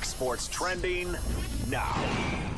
Fox Sports Trending now.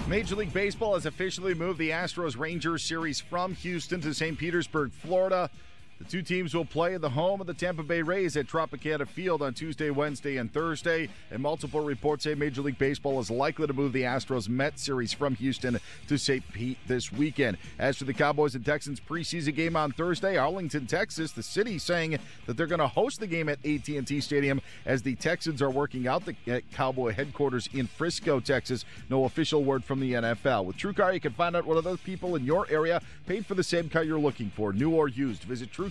Major League Baseball has officially moved the Astros-Rangers series from Houston to St. Petersburg, Florida. The two teams will play at the home of the Tampa Bay Rays at Tropicana Field on Tuesday, Wednesday, and Thursday. And multiple reports say Major League Baseball is likely to move the Astros-Mets series from Houston to St. Pete this weekend. As for the Cowboys and Texans preseason game on Thursday, Arlington, Texas, the city saying that they're going to host the game at AT&T Stadium as the Texans are working out the Cowboy headquarters in Frisco, Texas. No official word from the NFL. With TrueCar, you can find out what other people in your area paid for the same car you're looking for, new or used. Visit TrueCar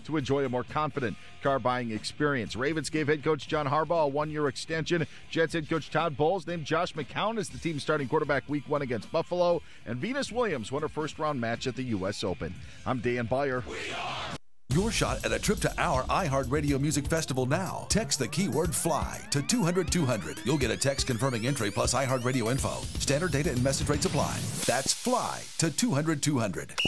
to enjoy a more confident car buying experience. Ravens gave head coach John Harbaugh a one-year extension. Jets head coach Todd Bowles named Josh McCown as the team's starting quarterback week 1 against Buffalo. And Venus Williams won her first-round match at the U.S. Open. I'm Dan Beyer. Your shot at a trip to our iHeart Radio Music Festival now. Text the keyword FLY to 200-200. You'll get a text confirming entry plus iHeart Radio info. Standard data and message rates apply. That's FLY to 200-200.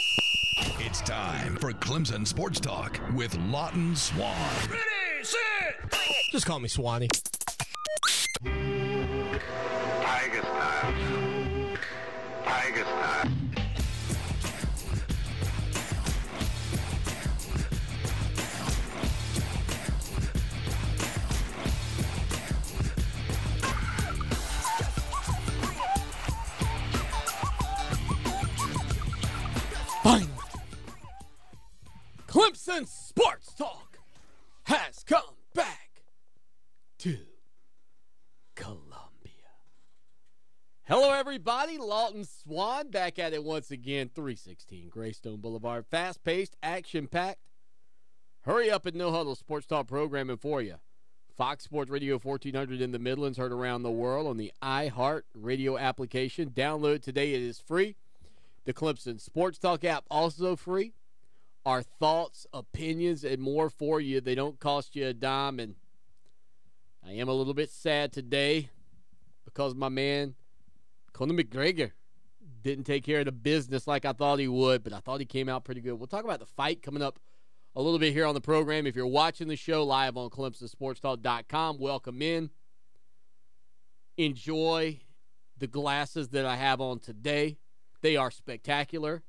It's time for Clemson Sports Talk with Lawton Swan. Ready, set! Just call me Swanee. Tiger style. Tiger style. Finally, Clemson Sports Talk has come back to Columbia. Hello, everybody. Lawton Swan back at it once again. 316 Greystone Boulevard. Fast-paced, action-packed. Hurry up and no huddle sports talk programming for you. Fox Sports Radio 1400 in the Midlands, heard around the world on the iHeart Radio application. Download today. It is free. The Clemson Sports Talk app, also free. Our thoughts, opinions, and more for you. They don't cost you a dime. And I am a little bit sad today because my man, Conor McGregor, didn't take care of the business like I thought he would, but I thought he came out pretty good. We'll talk about the fight coming up a little bit here on the program. If you're watching the show live on ClemsonSportsTalk.com, welcome in. Enjoy the glasses that I have on today. They are spectacular,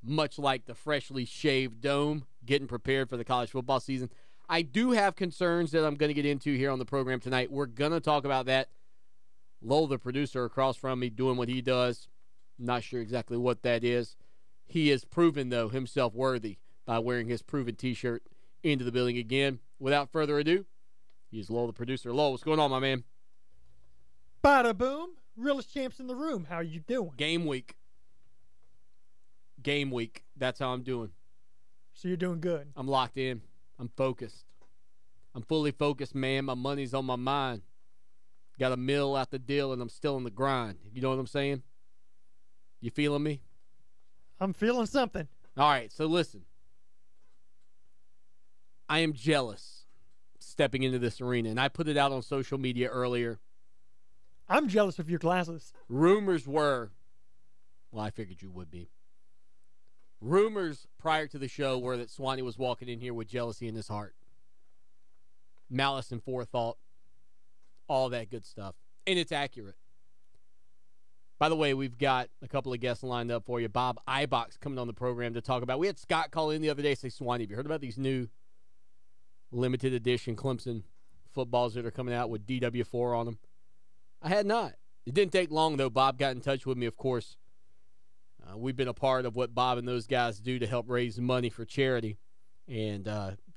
much like the freshly shaved dome, getting prepared for the college football season. I do have concerns that I'm going to get into here on the program tonight. We're going to talk about that. Lowell, the producer across from me, doing what he does. Not sure exactly what that is. He has proven, though, himself worthy by wearing his proven T-shirt into the building again. Without further ado, he's Lowell, the producer. Lowell, what's going on, my man? Bada boom. Realest champs in the room. How are you doing? Game week. That's how I'm doing. So you're doing good. I'm locked in. I'm focused. I'm fully focused, man. My money's on my mind. Got a mill out the deal, and I'm still in the grind. You know what I'm saying? You feeling me? I'm feeling something. All right, so listen. I am jealous stepping into this arena, and I put it out on social media earlier. I'm jealous of your glasses. Rumors were, well, I figured you would be. Rumors prior to the show were that Swanee was walking in here with jealousy in his heart. Malice and forethought. All that good stuff. And it's accurate. By the way, we've got a couple of guests lined up for you. Bob Ibox coming on the program to talk about. We had Scott call in the other day and say, Swanee, have you heard about these new limited edition Clemson footballs that are coming out with DW4 on them? I had not. It didn't take long, though. Bob got in touch with me, of course. We've been a part of what Bob and those guys do to help raise money for charity. And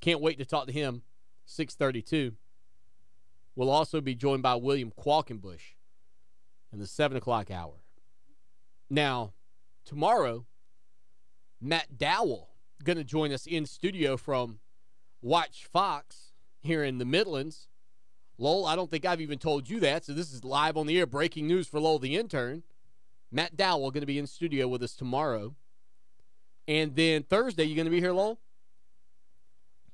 can't wait to talk to him, 6:32. We'll also be joined by William Qualkenbush in the 7 o'clock hour. Now, tomorrow, Matt Dowell going to join us in studio from Watch Fox here in the Midlands. Lowell, I don't think I've even told you that, so this is live on the air, breaking news for Lowell the intern. Matt Dowell going to be in studio with us tomorrow. And then Thursday, you going to be here, Lowell?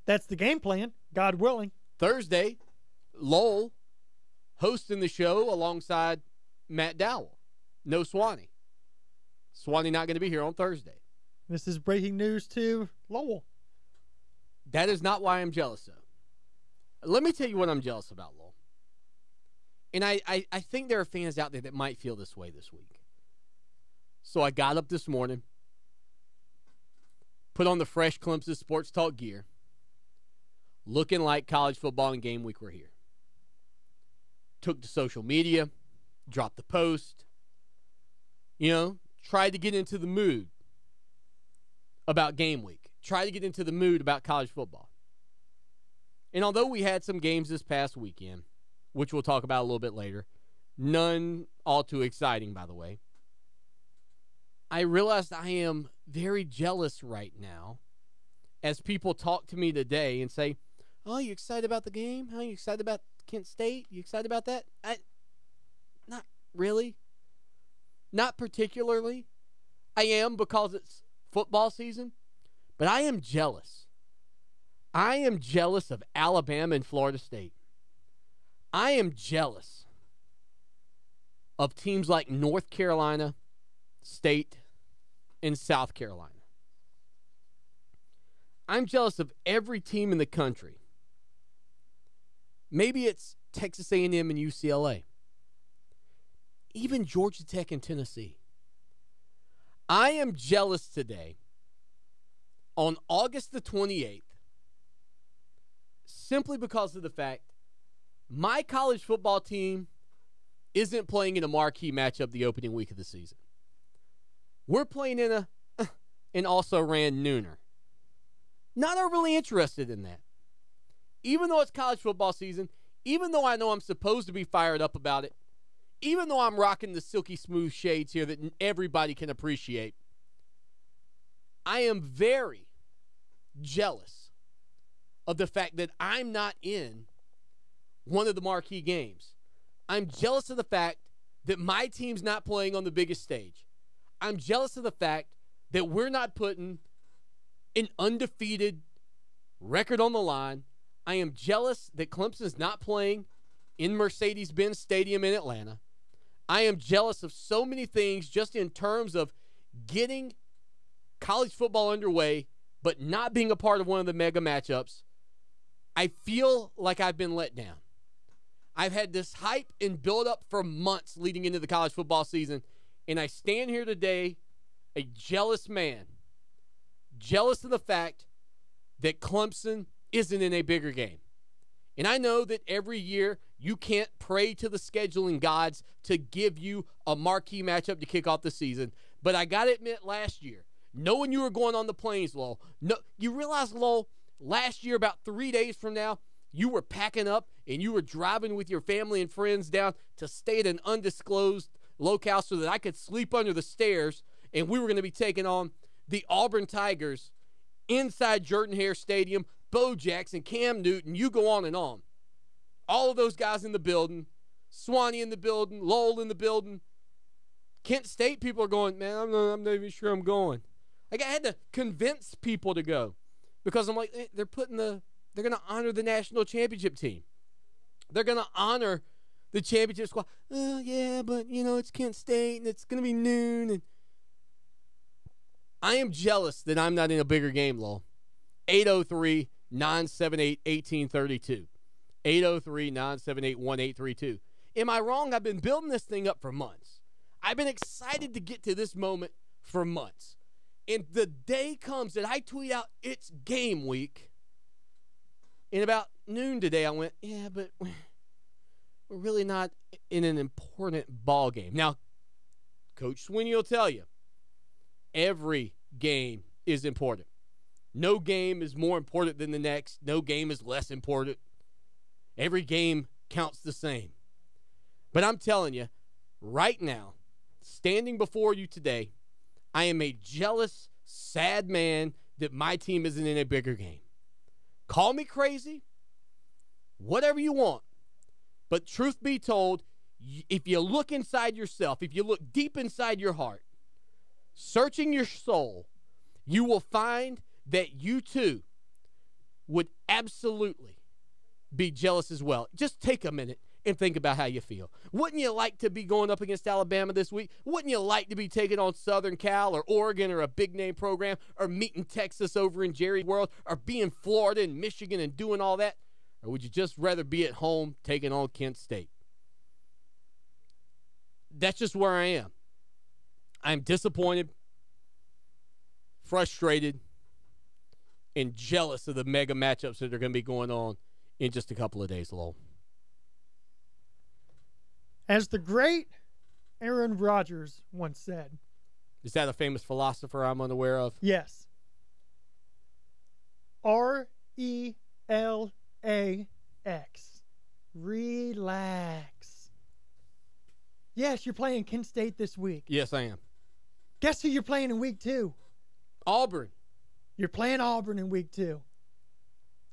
That's the game plan, God willing. Thursday, Lowell hosting the show alongside Matt Dowell. No Swanee. Swanee not going to be here on Thursday. This is breaking news to Lowell. That is not why I'm jealous, though. Let me tell you what I'm jealous about, Lowell. And I think there are fans out there that might feel this way this week. So I got up this morning, put on the fresh Clemson Sports Talk gear, looking like college football and game week were here. Took to social media, dropped the post, tried to get into the mood about game week, tried to get into the mood about college football. And although we had some games this past weekend, which we'll talk about a little bit later, none all too exciting, by the way, I realized I am very jealous right now as people talk to me today and say, oh, you excited about the game? Are you excited about Kent State? You excited about that? Not really. Not particularly. I am because it's football season, but I am jealous. I am jealous of Alabama and Florida State. I am jealous of teams like North Carolina State and South Carolina. I'm jealous of every team in the country. Maybe it's Texas A&M and UCLA. Even Georgia Tech and Tennessee. I am jealous today on August the 28th simply because of the fact my college football team isn't playing in a marquee matchup the opening week of the season. We're playing in an also-ran nooner. Not overly interested in that. Even though it's college football season, even though I know I'm supposed to be fired up about it, even though I'm rocking the silky smooth shades here that everybody can appreciate, I am very jealous of the fact that I'm not in one of the marquee games. I'm jealous of the fact that my team's not playing on the biggest stage. I'm jealous of the fact that we're not putting an undefeated record on the line. I am jealous that Clemson's not playing in Mercedes-Benz Stadium in Atlanta. I am jealous of so many things just in terms of getting college football underway, but not being a part of one of the mega matchups. I feel like I've been let down. I've had this hype and build-up for months leading into the college football season, and I stand here today a jealous man, jealous of the fact that Clemson isn't in a bigger game. And I know that every year you can't pray to the scheduling gods to give you a marquee matchup to kick off the season, but I got to admit last year, knowing you were going on the plains, Lowell, you realize, Lowell, last year about 3 days from now, you were packing up and you were driving with your family and friends down to stay at an undisclosed locale so that I could sleep under the stairs, and we were going to be taking on the Auburn Tigers inside Jordan-Hare Stadium, Bo Jackson, Cam Newton, you go on and on. All of those guys in the building, Swanee in the building, Lowell in the building. Kent State people are going, man, I'm not even sure I'm going. Like, I had to convince people to go because I'm like, they're going to honor the national championship team. They're going to honor the championship squad. Oh, yeah, but, it's Kent State, and it's going to be noon. And I am jealous that I'm not in a bigger game, Lowell. 803-978-1832. 803-978-1832. Am I wrong? I've been building this thing up for months. I've been excited to get to this moment for months. And the day comes that I tweet out, it's game week. And about noon today, I went, yeah, but we're really not in an important ball game. Now, Coach Swinney will tell you, every game is important. No game is more important than the next. No game is less important. Every game counts the same. But I'm telling you, right now, standing before you today, I am a jealous, sad man that my team isn't in a bigger game. Call me crazy, whatever you want. But truth be told, if you look inside yourself, if you look deep inside your heart, searching your soul, you will find that you too would absolutely be jealous as well. Just take a minute and think about how you feel. Wouldn't you like to be going up against Alabama this week? Wouldn't you like to be taking on Southern Cal or Oregon or a big-name program or meeting Texas over in Jerry World or being Florida and Michigan and doing all that? Or would you just rather be at home taking on Kent State? that's just where I am. I'm disappointed, frustrated, and jealous of the mega matchups that are going to be going on in just a couple of days, Lowell. As the great Aaron Rodgers once said. Is that a famous philosopher I'm unaware of? Yes. RELAX. Relax. Yes, you're playing Kent State this week. Yes, I am. Guess who you're playing in week 2? Auburn. You're playing Auburn in week 2.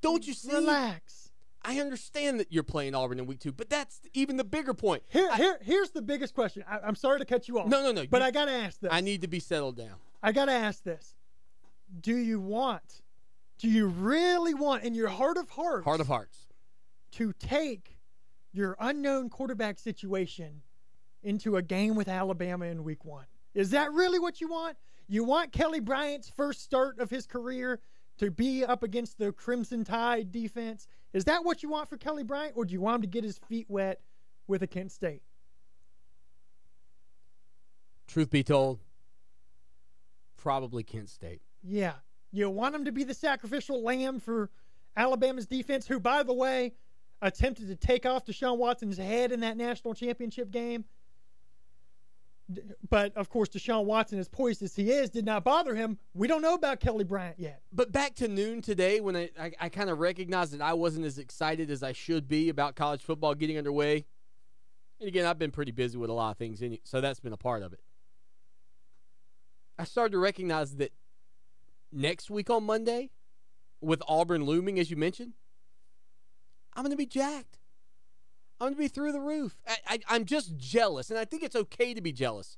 Don't you see? Relax. I understand that you're playing Auburn in week 2, but that's even the bigger point. Here's the biggest question. I'm sorry to cut you off. No. But I got to ask this. I need to be settled down. I got to ask this. Do you really want, in your heart of hearts, to take your unknown quarterback situation into a game with Alabama in week 1? Is that really what you want? You want Kelly Bryant's first start of his career to be up against the Crimson Tide defense? Is that what you want for Kelly Bryant, or do you want him to get his feet wet with a Kent State? Truth be told, probably Kent State. Yeah. You want him to be the sacrificial lamb for Alabama's defense, who, by the way, attempted to take off Deshaun Watson's head in that national championship game. But, of course, Deshaun Watson, as poised as he is, did not bother him. We don't know about Kelly Bryant yet. But back to noon today, when I kind of recognized that I wasn't as excited as I should be about college football getting underway. And, again, I've been pretty busy with a lot of things, so that's been a part of it. I started to recognize that next week on Monday, with Auburn looming, as you mentioned, I'm going to be jacked. I'm going to be through the roof. I'm just jealous, and I think it's okay to be jealous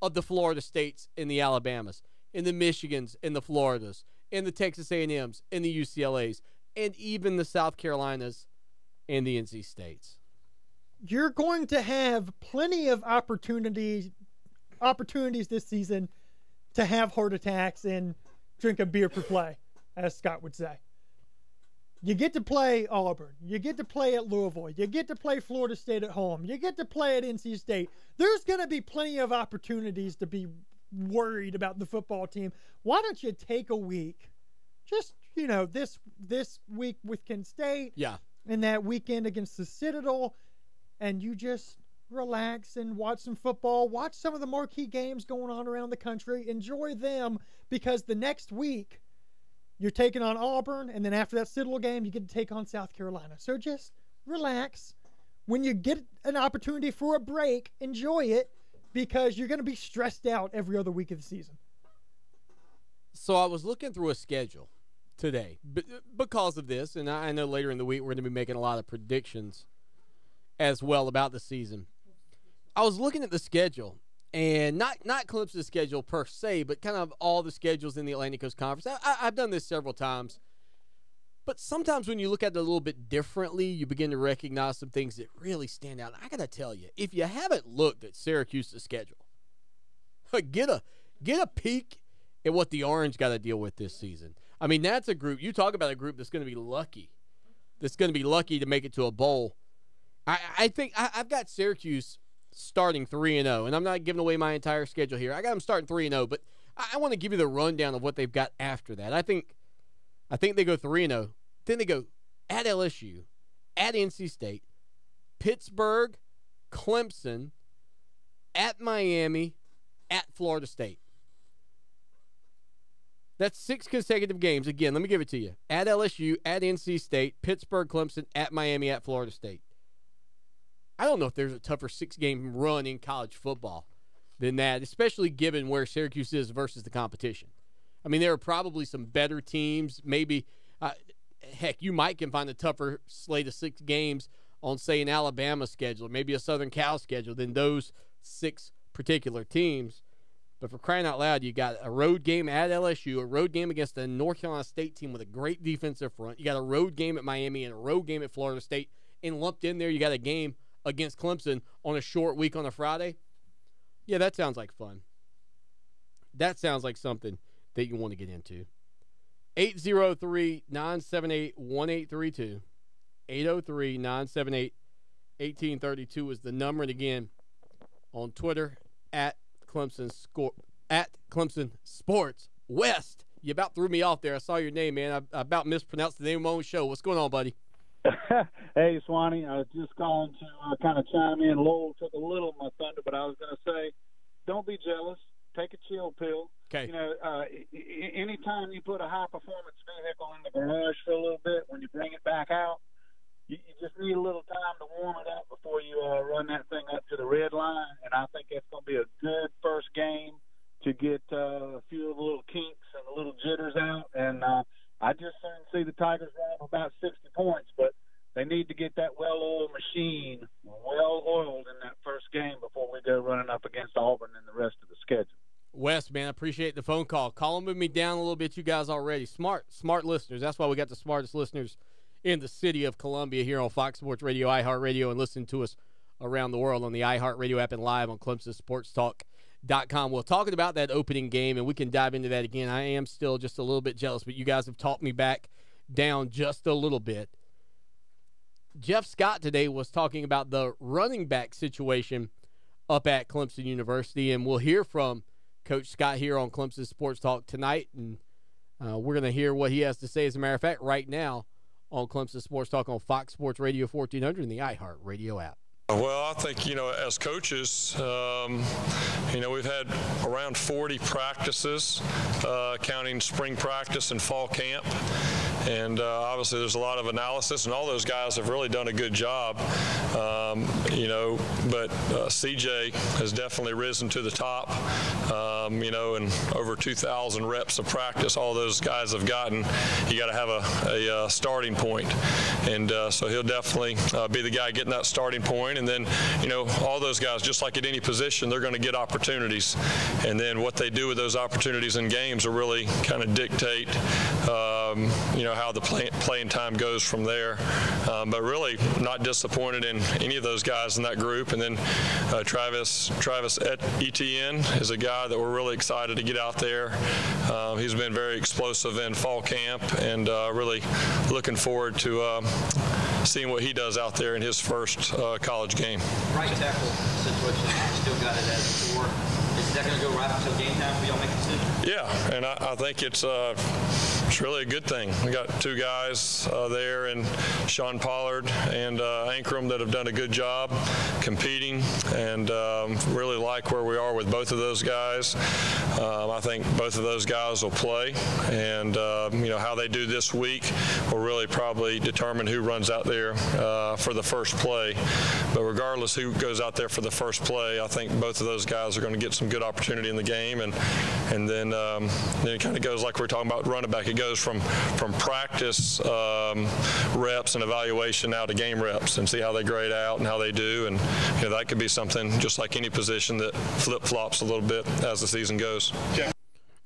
of the Florida States and the Alabamas, and the Michigans and the Floridas, and the Texas A&Ms and the UCLAs, and even the South Carolinas and the NC States. You're going to have plenty of opportunities this season to have heart attacks and drink a beer per play, as Scott would say. You get to play Auburn. You get to play at Louisville. You get to play Florida State at home. You get to play at NC State. There's going to be plenty of opportunities to be worried about the football team. Why don't you take a week, just, this week with Kent State, and that weekend against the Citadel, and you just relax and watch some football, watch some of the marquee games going on around the country, enjoy them, because the next week you're taking on Auburn, and then after that Citadel game, you get to take on South Carolina. So just relax. When you get an opportunity for a break, enjoy it, because you're going to be stressed out every other week of the season. So I was looking through a schedule today because of this, and I know later in the week we're going to be making a lot of predictions as well about the season. I was looking at the schedule, and not Clemson's schedule per se, but kind of all the schedules in the Atlantic Coast Conference. I've done this several times, but sometimes when you look at it a little bit differently, you begin to recognize some things that really stand out. I got to tell you, if you haven't looked at Syracuse's schedule, get a peek at what the Orange got to deal with this season. I mean, that's a group. You talk about a group that's going to be lucky. That's going to be lucky to make it to a bowl. I think I've got Syracuse starting 3-0, and I'm not giving away my entire schedule here. I got them starting 3-0, but I want to give you the rundown of what they've got after that. I think they go 3-0. Then they go at LSU, at NC State, Pittsburgh, Clemson, at Miami, at Florida State. That's 6 consecutive games. Again, let me give it to you. At LSU, at NC State, Pittsburgh, Clemson, at Miami, at Florida State. I don't know if there's a tougher 6-game run in college football than that, especially given where Syracuse is versus the competition. I mean, there are probably some better teams. Maybe, heck, you might can find a tougher slate of 6 games on, say, an Alabama schedule, maybe a Southern Cal schedule than those 6 particular teams. But for crying out loud, you got a road game at LSU, a road game against a North Carolina State team with a great defensive front. You got a road game at Miami and a road game at Florida State. And lumped in there, you got a game against Clemson on a short week on a Friday. Yeah, that sounds like fun. That sounds like something that you want to get into. 803-978-1832. 803-978-1832 is the number. And again, on Twitter at Clemson Sports. West, you about threw me off there. I saw your name, man. I about mispronounced the name of my own show. What's going on, buddy? Hey, Swanee. I was just calling to kind of chime in. Lowell took a little of my thunder, but I was going to say, don't be jealous. Take a chill pill. Okay. You know, anytime you put a high-performance vehicle in the garage for a little bit, when you bring it back out, you just need a little time to warm it up before you run that thing up to the red line. And I think it's going to be a good first game to get a few of the little kinks and the little jitters out. And I just soon see the Tigers run about 60 points, but they need to get that well-oiled machine well-oiled in that first game before we go running up against Auburn and the rest of the schedule. Wes, man, I appreciate the phone call. Calling me down a little bit, you guys already. Smart listeners. That's why we got the smartest listeners in the city of Columbia here on Fox Sports Radio, iHeart Radio, and listen to us around the world on the iHeart Radio app and live on ClemsonSportsTalk.com. We're talking about that opening game, and we can dive into that again. I am still just a little bit jealous, but you guys have talked me back down just a little bit. Jeff Scott today was talking about the running back situation up at Clemson University, and we'll hear from Coach Scott here on Clemson Sports Talk tonight, and we're going to hear what he has to say, as a matter of fact, right now on Clemson Sports Talk on Fox Sports Radio 1400 and the iHeart Radio app. Well, I think, as coaches, we've had around 40 practices, counting spring practice and fall camp. And obviously there's a lot of analysis, and all those guys have really done a good job, but CJ has definitely risen to the top, and over 2,000 reps of practice all those guys have gotten. You got to have a starting point. And so he'll definitely be the guy getting that starting point. And then, all those guys, just like at any position, they're going to get opportunities. And then what they do with those opportunities in games will really kind of dictate, how the playing time goes from there. But really not disappointed in any of those guys in that group. And then Travis Etienne is a guy that we're really excited to get out there. He's been very explosive in fall camp, and really looking forward to seeing what he does out there in his first college game. Right tackle situation, still got it as 4. Is that going to go right until game time for y'all make a decision? Yeah, and I think it's really a good thing. We got 2 guys there, and Sean Pollard and Ankrum, that have done a good job competing, and really like where we are with both of those guys. I think both of those guys will play, and how they do this week will really probably determine who runs out there for the first play. But regardless who goes out there for the first play, I think both of those guys are going to get some good opportunity in the game, and then it kind of goes like we're talking about running back. It goes from practice reps and evaluation now to game reps, and see how they grade out and how they do. And that could be something just like any position that flip-flops a little bit as the season goes. Yeah.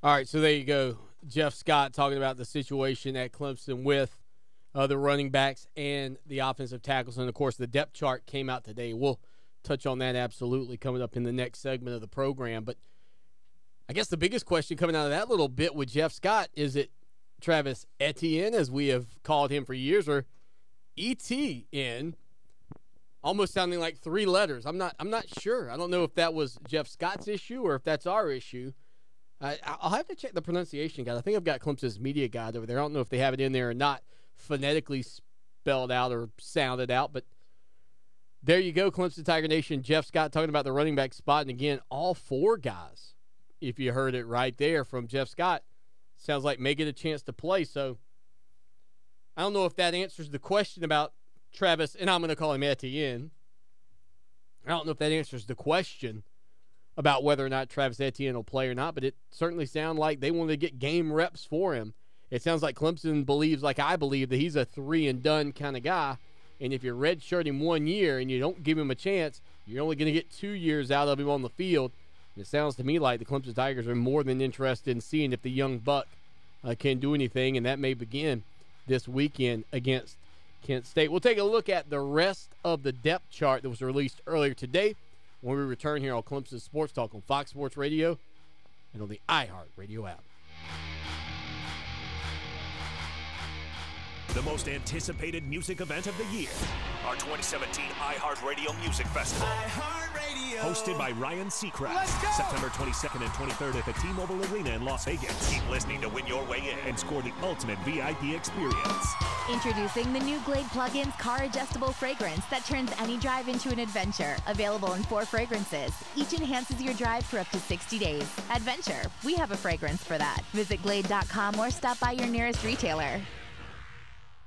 All right, so there you go. Jeff Scott talking about the situation at Clemson with the running backs and the offensive tackles. And, of course, the depth chart came out today. We'll touch on that absolutely coming up in the next segment of the program. But I guess the biggest question coming out of that little bit with Jeff Scott, is it Travis Etienne, as we have called him for years, or ETN, almost sounding like 3 letters. I'm not sure. I don't know if that was Jeff Scott's issue or if that's our issue. I'll have to check the pronunciation guide. I think I've got Clemson's media guide over there. I don't know if they have it in there or not, phonetically spelled out or sounded out, but there you go, Clemson Tiger Nation. Jeff Scott talking about the running back spot, and again, all 4 guys, if you heard it right there from Jeff Scott, sounds like may get a chance to play. So I don't know if that answers the question about Travis, and I'm going to call him Etienne. I don't know if that answers the question about whether or not Travis Etienne will play or not, but it certainly sounds like they want to get game reps for him. It sounds like Clemson believes, like I believe, that he's a 3-and-done kind of guy, and if you redshirt him 1 year and you don't give him a chance, you're only going to get 2 years out of him on the field. And it sounds to me like the Clemson Tigers are more than interested in seeing if the young buck can do anything, and that may begin this weekend against Kent State. We'll take a look at the rest of the depth chart that was released earlier today when we return here on Clemson Sports Talk on Fox Sports Radio and on the iHeart Radio app. the most anticipated music event of the year, our 2017 iHeart Radio Music Festival. Hosted by Ryan Seacrest, September 22nd and 23rd at the T-Mobile Arena in Las Vegas. Keep listening to win your way in and score the ultimate VIP experience. Introducing the new Glade Plug-ins car adjustable fragrance that turns any drive into an adventure. Available in 4 fragrances. Each enhances your drive for up to 60 days. Adventure. We have a fragrance for that. Visit Glade.com or stop by your nearest retailer.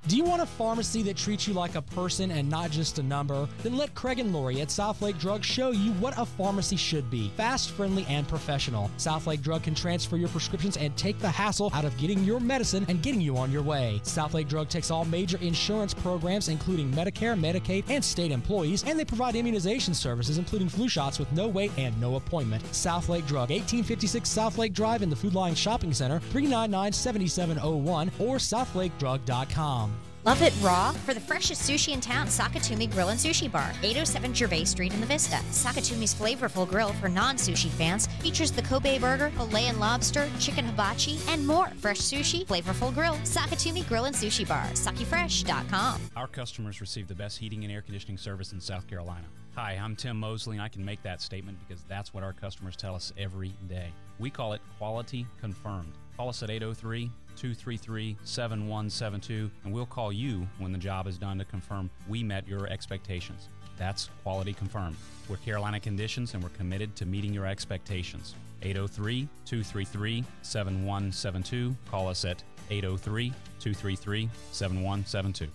Do you want a pharmacy that treats you like a person and not just a number? Then let Craig and Lori at Southlake Drug show you what a pharmacy should be. Fast, friendly, and professional. Southlake Drug can transfer your prescriptions and take the hassle out of getting your medicine and getting you on your way. Southlake Drug takes all major insurance programs, including Medicare, Medicaid, and state employees, and they provide immunization services, including flu shots with no wait and no appointment. Southlake Drug, 1856 Southlake Drive in the Food Line Shopping Center, 399-7701, or southlakedrug.com. Love it raw? For the freshest sushi in town, Sakatumi Grill and Sushi Bar, 807 Gervais Street in the Vista. Sakatumi's flavorful grill for non-sushi fans features the Kobe burger, filet and lobster, chicken hibachi, and more. Fresh sushi, flavorful grill, Sakatumi Grill and Sushi Bar, sakifresh.com. Our customers receive the best heating and air conditioning service in South Carolina. Hi, I'm Tim Mosley, and I can make that statement because that's what our customers tell us every day. We call it quality confirmed. Call us at 803-233-7172, and we'll call you when the job is done to confirm we met your expectations. That's quality confirmed. We're Carolina Conditions, and we're committed to meeting your expectations. 803-233-7172. Call us at 803-233-7172.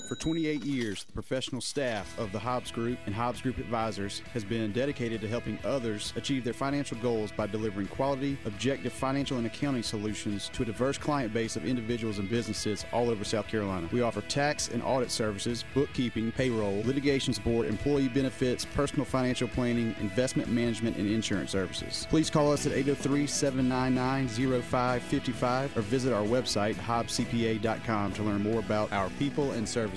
For 28 years, the professional staff of the Hobbs Group and Hobbs Group Advisors has been dedicated to helping others achieve their financial goals by delivering quality, objective financial and accounting solutions to a diverse client base of individuals and businesses all over South Carolina. We offer tax and audit services, bookkeeping, payroll, litigation support, employee benefits, personal financial planning, investment management, and insurance services. Please call us at 803-799-0555 or visit our website, hobbscpa.com, to learn more about our people and services.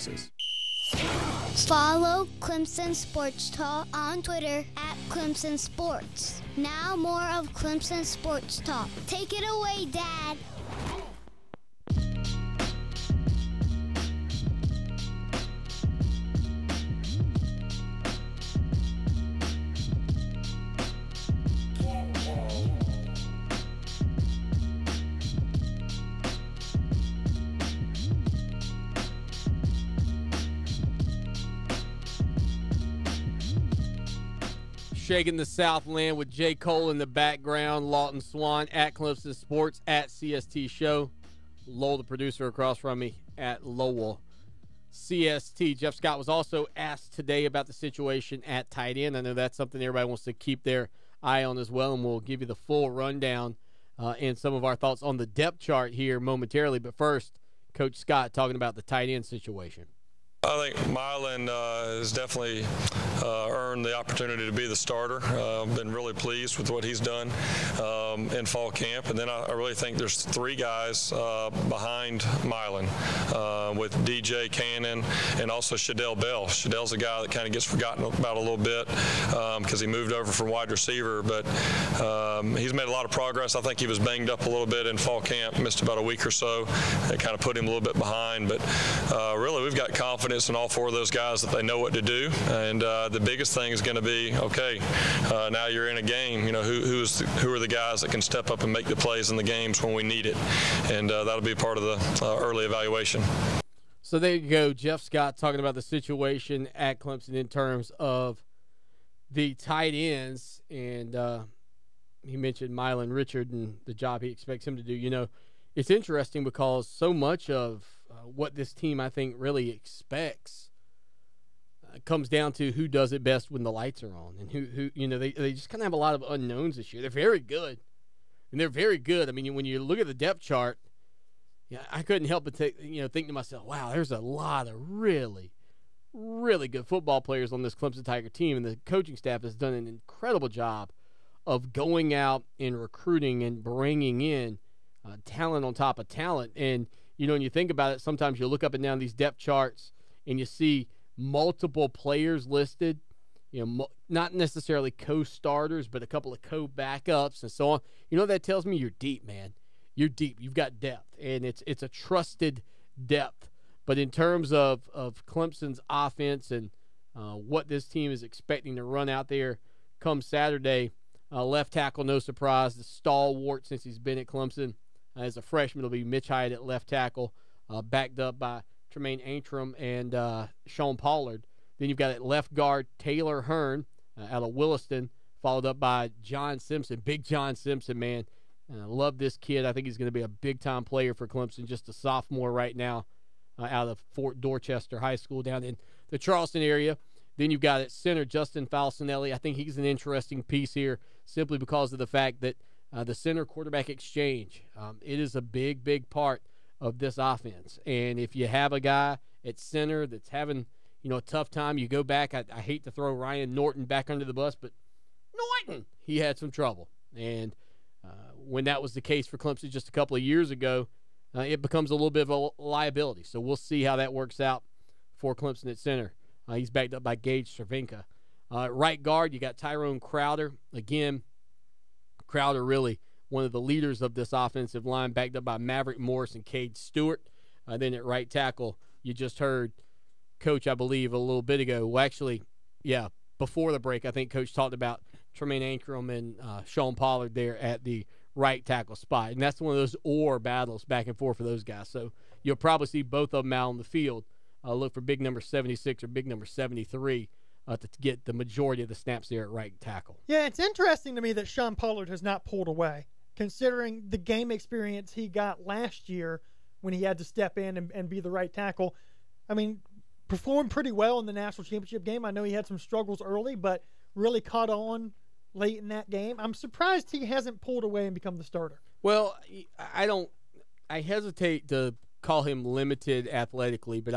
Follow Clemson Sports Talk on Twitter at Clemson Sports. Now more of Clemson Sports Talk. Take it away, Dad. Shaking the Southland with J. Cole in the background. Lawton Swan at Clemson Sports at CST Show. Lowell, the producer, across from me at Lowell CST. Jeff Scott was also asked today about the situation at tight end. I know that's something everybody wants to keep their eye on as well, and we'll give you the full rundown and some of our thoughts on the depth chart here momentarily. But first, Coach Scott talking about the tight end situation. I think Mylan has definitely earned the opportunity to be the starter. I've been really pleased with what he's done in fall camp. And then I really think there's 3 guys behind Mylan with DJ Cannon and also Shadell Bell. Shadell's a guy that kind of gets forgotten about a little bit because he moved over from wide receiver. But he's made a lot of progress. I think he was banged up a little bit in fall camp, missed about a week or so. It kind of put him a little bit behind. But really, we've got confidence in all 4 of those guys that they know what to do, and the biggest thing is going to be, okay, now you're in a game, you know, who are the guys that can step up and make the plays in the games when we need it, and that'll be part of the early evaluation. So there you go, Jeff Scott talking about the situation at Clemson in terms of the tight ends, and he mentioned Mylan Richard and the job he expects him to do. You know, it's interesting because so much of what this team, I think, really expects comes down to who does it best when the lights are on, and who you know, they just kind of have a lot of unknowns this year. They're very good, and they're very good. I mean, when you look at the depth chart, yeah, I couldn't help but think to myself, wow, there's a lot of really, really good football players on this Clemson Tiger team, and the coaching staff has done an incredible job of going out and recruiting and bringing in talent on top of talent. And you know, when you think about it, sometimes you look up and down these depth charts and you see multiple players listed, you know, not necessarily co-starters, but a couple of co-backups and so on. You know what that tells me? You're deep, man. You're deep. You've got depth, and it's a trusted depth But in terms of Clemson's offense and what this team is expecting to run out there come Saturday, left tackle, no surprise, the stalwart since he's been at Clemson. As a freshman, it'll be Mitch Hyatt at left tackle, backed up by Tremaine Antrim and Sean Pollard. Then you've got at left guard Taylor Hearn out of Williston, followed up by John Simpson. Big John Simpson, man. I love this kid. I think he's going to be a big-time player for Clemson, just a sophomore right now out of Fort Dorchester High School down in the Charleston area. Then you've got at center Justin Falcinelli. I think he's an interesting piece here simply because of the fact that the center-quarterback exchange, it is a big, big part of this offense. And if you have a guy at center that's having, a tough time, you go back. I hate to throw Ryan Norton back under the bus, but Norton, he had some trouble. And when that was the case for Clemson just a couple of years ago, it becomes a little bit of a liability. So we'll see how that works out for Clemson at center. He's backed up by Gage Cervenka. Right guard, you got Tyrone Crowder. Again, Crowder really one of the leaders of this offensive line, backed up by Maverick Morris and Cade Stewart. Then at right tackle, you just heard Coach, I believe, a little bit ago. Well, actually, yeah, before the break, I think Coach talked about Tremaine Ankrum and Sean Pollard there at the right tackle spot. And that's one of those or battles back and forth for those guys. So you'll probably see both of them out on the field. Look for big number 76 or big number 73 to get the majority of the snaps there at right tackle. Yeah, it's interesting to me that Sean Pollard has not pulled away, considering the game experience he got last year when he had to step in and be the right tackle. I mean, performed pretty well in the national championship game. I know he had some struggles early, but really caught on late in that game. I'm surprised he hasn't pulled away and become the starter. Well, I hesitate to call him limited athletically, but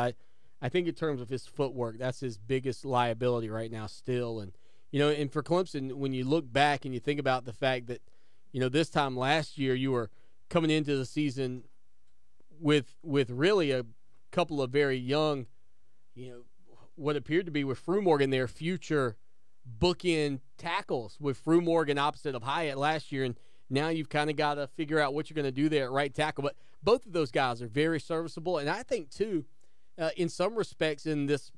I think in terms of his footwork, that's his biggest liability right now still. And, and for Clemson, when you look back and you think about the fact that, this time last year you were coming into the season with really a couple of very young, what appeared to be with Fru Morgan their future bookend tackles, with Fru Morgan opposite of Hyatt last year. And now you've kind of got to figure out what you're going to do there at right tackle. But both of those guys are very serviceable. And I think, too, in some respects in this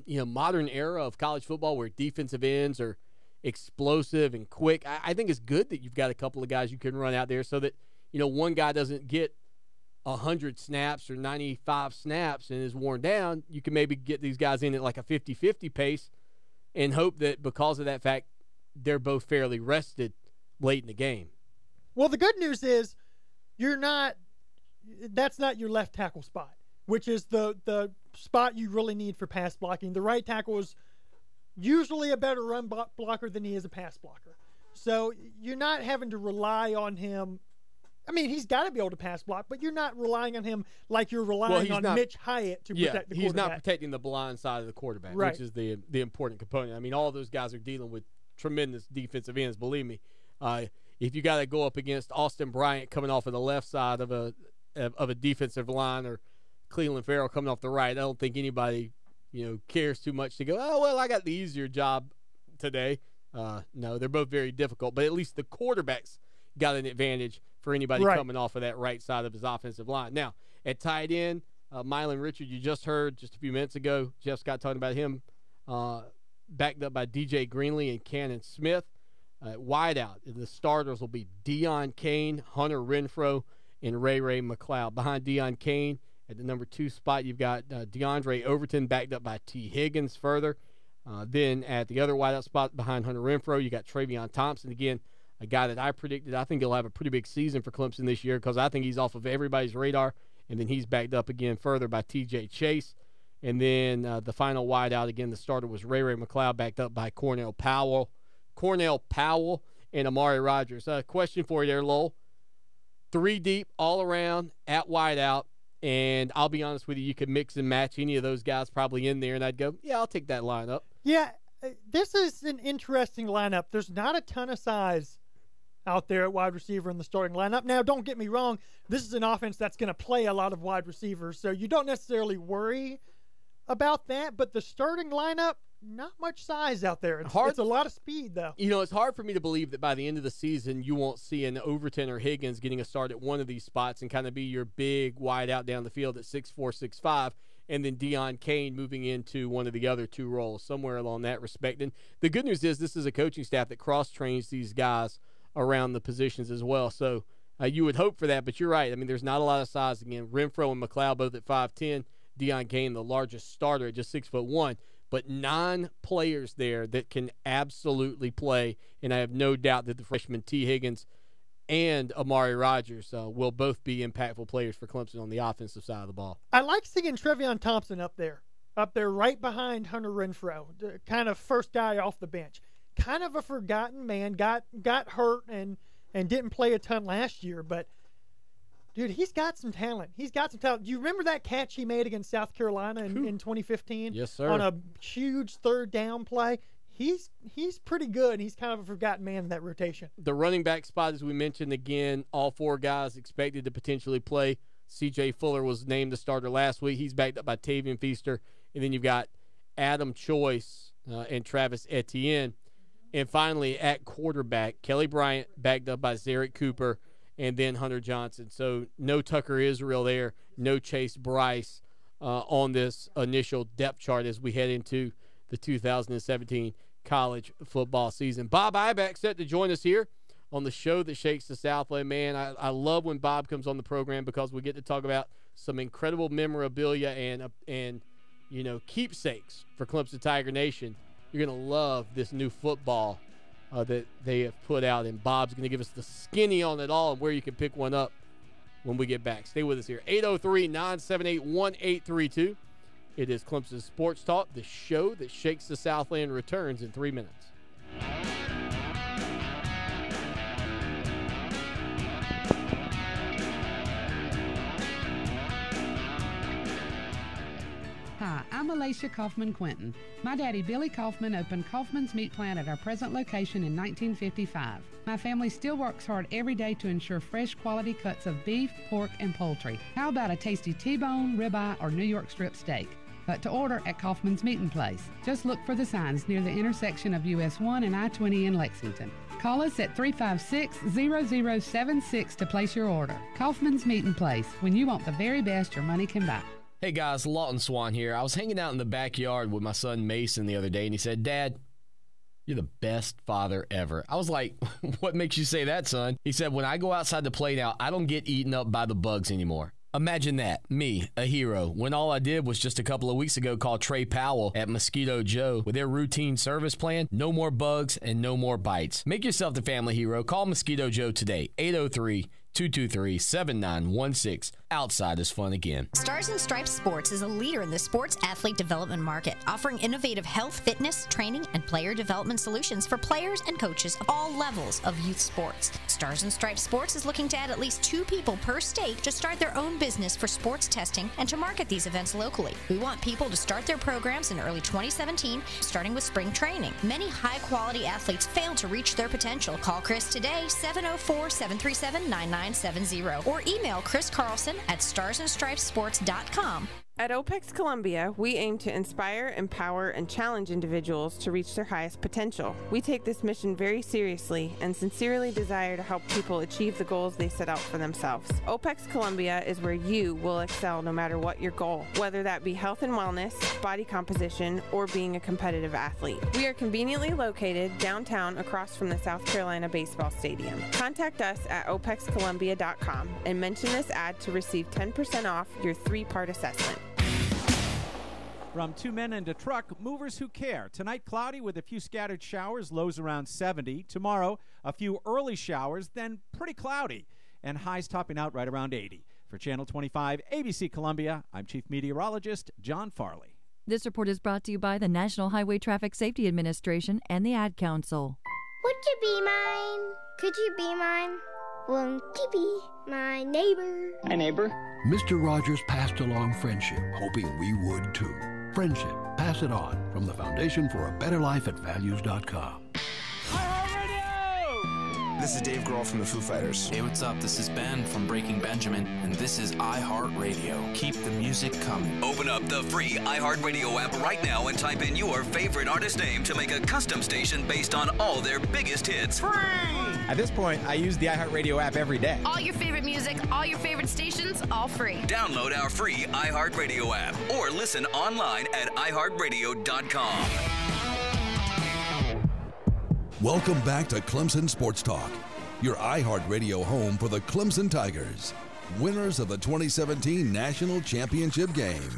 modern era of college football where defensive ends are explosive and quick, I think it's good that you've got a couple of guys you can run out there so that, one guy doesn't get 100 snaps or 95 snaps and is worn down. You can maybe get these guys in at like a 50-50 pace and hope that because of that fact, they're both fairly rested late in the game. Well, the good news is that's not your left tackle spot, which is the spot you really need for pass blocking. The right tackle is usually a better run blocker than he is a pass blocker. So you're not having to rely on him. I mean, he's got to be able to pass block, but you're not relying on him like you're relying on Mitch Hyatt to protect the quarterback. He's not protecting the blind side of the quarterback, right, which is the important component. I mean, all those guys are dealing with tremendous defensive ends, believe me. If you got to go up against Austin Bryant coming off of the left side of a defensive line, or Cleveland Farrell coming off the right, I don't think anybody cares too much to go, oh, well, I got the easier job today. No, they're both very difficult, but at least the quarterback's got an advantage for anybody coming off of that right side of his offensive line. Now, at tight end, Mylan Richard, you just heard just a few minutes ago, Jeff Scott talking about him, backed up by DJ Greenlee and Cannon Smith. Wide out, the starters will be Deion Kane, Hunter Renfro, and Ray McLeod. Behind Deion Kane, at the number 2 spot, you've got DeAndre Overton, backed up by T. Higgins further. Then at the other wideout spot behind Hunter Renfro, you got Travion Thompson. Again, a guy that I predicted, I think he'll have a pretty big season for Clemson this year because I think he's off of everybody's radar. And then he's backed up again further by T.J. Chase. And then the final wideout, again, the starter was Ray McLeod, backed up by Cornell Powell and Amari Rogers. Question for you there, Lowell. 3 deep all around at wideout. And I'll be honest with you, you could mix and match any of those guys probably in there, and I'd go, yeah, I'll take that lineup. Yeah, this is an interesting lineup. There's not a ton of size out there at wide receiver in the starting lineup. Now, don't get me wrong. This is an offense that's going to play a lot of wide receivers, so you don't necessarily worry about that. But the starting lineup, not much size out there. It's a lot of speed, though. It's hard for me to believe that by the end of the season you won't see an Overton or Higgins getting a start at one of these spots and kind of be your big wide out down the field at 6'4", 6'5", and then Deion Kane moving into one of the other two roles, somewhere along that respect. And the good news is this is a coaching staff that cross-trains these guys around the positions as well. So you would hope for that, but you're right. I mean, there's not a lot of size. Again, Renfro and McLeod both at 5'10", Deion Kane, the largest starter at just 6'1", but 9 players there that can absolutely play, and I have no doubt that the freshman T. Higgins and Amari Rodgers will both be impactful players for Clemson on the offensive side of the ball. I like seeing Trevion Thompson up there right behind Hunter Renfro, kind of first guy off the bench. Kind of a forgotten man, got hurt and didn't play a ton last year, but dude, he's got some talent. Do you remember that catch he made against South Carolina in 2015? Yes, sir. On a huge third down play. He's pretty good. He's kind of a forgotten man in that rotation. The running back spot, as we mentioned, again, all 4 guys expected to potentially play. C.J. Fuller was named the starter last week. He's backed up by Tavian Feaster. And then you've got Adam Choice and Travis Etienne. And finally, at quarterback, Kelly Bryant backed up by Zarek Cooper and then Hunter Johnson. So no Tucker Israel there, no Chase Bryce on this initial depth chart as we head into the 2017 college football season. Bob Ibeck set to join us here on the show that shakes the Southland. Man, I love when Bob comes on the program because we get to talk about some incredible memorabilia and you know, keepsakes for Clemson Tiger Nation. You're going to love this new football that they have put out, and Bob's going to give us the skinny on it all and where you can pick one up when we get back. Stay with us here. 803-978-1832. It is Clemson Sports Talk. The show that shakes the Southland returns in 3 minutes. Hi, I'm Alicia Kaufman-Quinton. My daddy, Billy Kaufman, opened Kaufman's Meat Plant at our present location in 1955. My family still works hard every day to ensure fresh quality cuts of beef, pork, and poultry. How about a tasty T-bone, ribeye, or New York strip steak? But to order at Kaufman's Meat and Place. Just look for the signs near the intersection of US 1 and I-20 in Lexington. Call us at 356-0076 to place your order. Kaufman's Meat and Place, when you want the very best your money can buy. Hey guys, Lawton Swan here. I was hanging out in the backyard with my son Mason the other day, and he said, "Dad, you're the best father ever." I was like, "What makes you say that, son?" He said, "When I go outside to play now, I don't get eaten up by the bugs anymore." Imagine that, me, a hero, when all I did was just a couple of weeks ago call Trey Powell at Mosquito Joe with their routine service plan. No more bugs and no more bites. Make yourself the family hero. Call Mosquito Joe today, 803-223-7916. Outside is fun again. Stars and Stripes Sports is a leader in the sports athlete development market, offering innovative health, fitness, training, and player development solutions for players and coaches of all levels of youth sports. Stars and Stripes Sports is looking to add at least 2 people per state to start their own business for sports testing and to market these events locally. We want people to start their programs in early 2017, starting with spring training. Many high-quality athletes fail to reach their potential. Call Chris today, 704-737-9970, or email Chris Carlson at starsandstripesports.com. At OPEX Columbia, we aim to inspire, empower, and challenge individuals to reach their highest potential. We take this mission very seriously and sincerely desire to help people achieve the goals they set out for themselves. OPEX Columbia is where you will excel no matter what your goal, whether that be health and wellness, body composition, or being a competitive athlete. We are conveniently located downtown across from the South Carolina Baseball Stadium. Contact us at opexcolumbia.com and mention this ad to receive 10% off your 3-part assessment. From 2 men and a truck, movers who care. Tonight, cloudy with a few scattered showers, lows around 70. Tomorrow, a few early showers, then pretty cloudy, and highs topping out right around 80. For Channel 25 ABC Columbia, I'm Chief Meteorologist John Farley. This report is brought to you by the National Highway Traffic Safety Administration and the Ad Council. Would you be mine? Could you be mine? Won't you be my neighbor? Hi, neighbor. Mr. Rogers passed along friendship, hoping we would too. Friendship, pass it on from the Foundation for a Better Life at Values.com. This is Dave Grohl from the Foo Fighters. Hey, what's up? This is Ben from Breaking Benjamin, and this is iHeart Radio. Keep the music coming. Open up the free iHeart Radio app right now and type in your favorite artist name to make a custom station based on all their biggest hits. Free! At this point, I use the iHeart Radio app every day. All your favorite music, all your favorite stations, all free. Download our free iHeart Radio app or listen online at iHeartRadio.com. Welcome back to Clemson Sports Talk, your iHeart Radio home for the Clemson Tigers, winners of the 2017 National Championship game.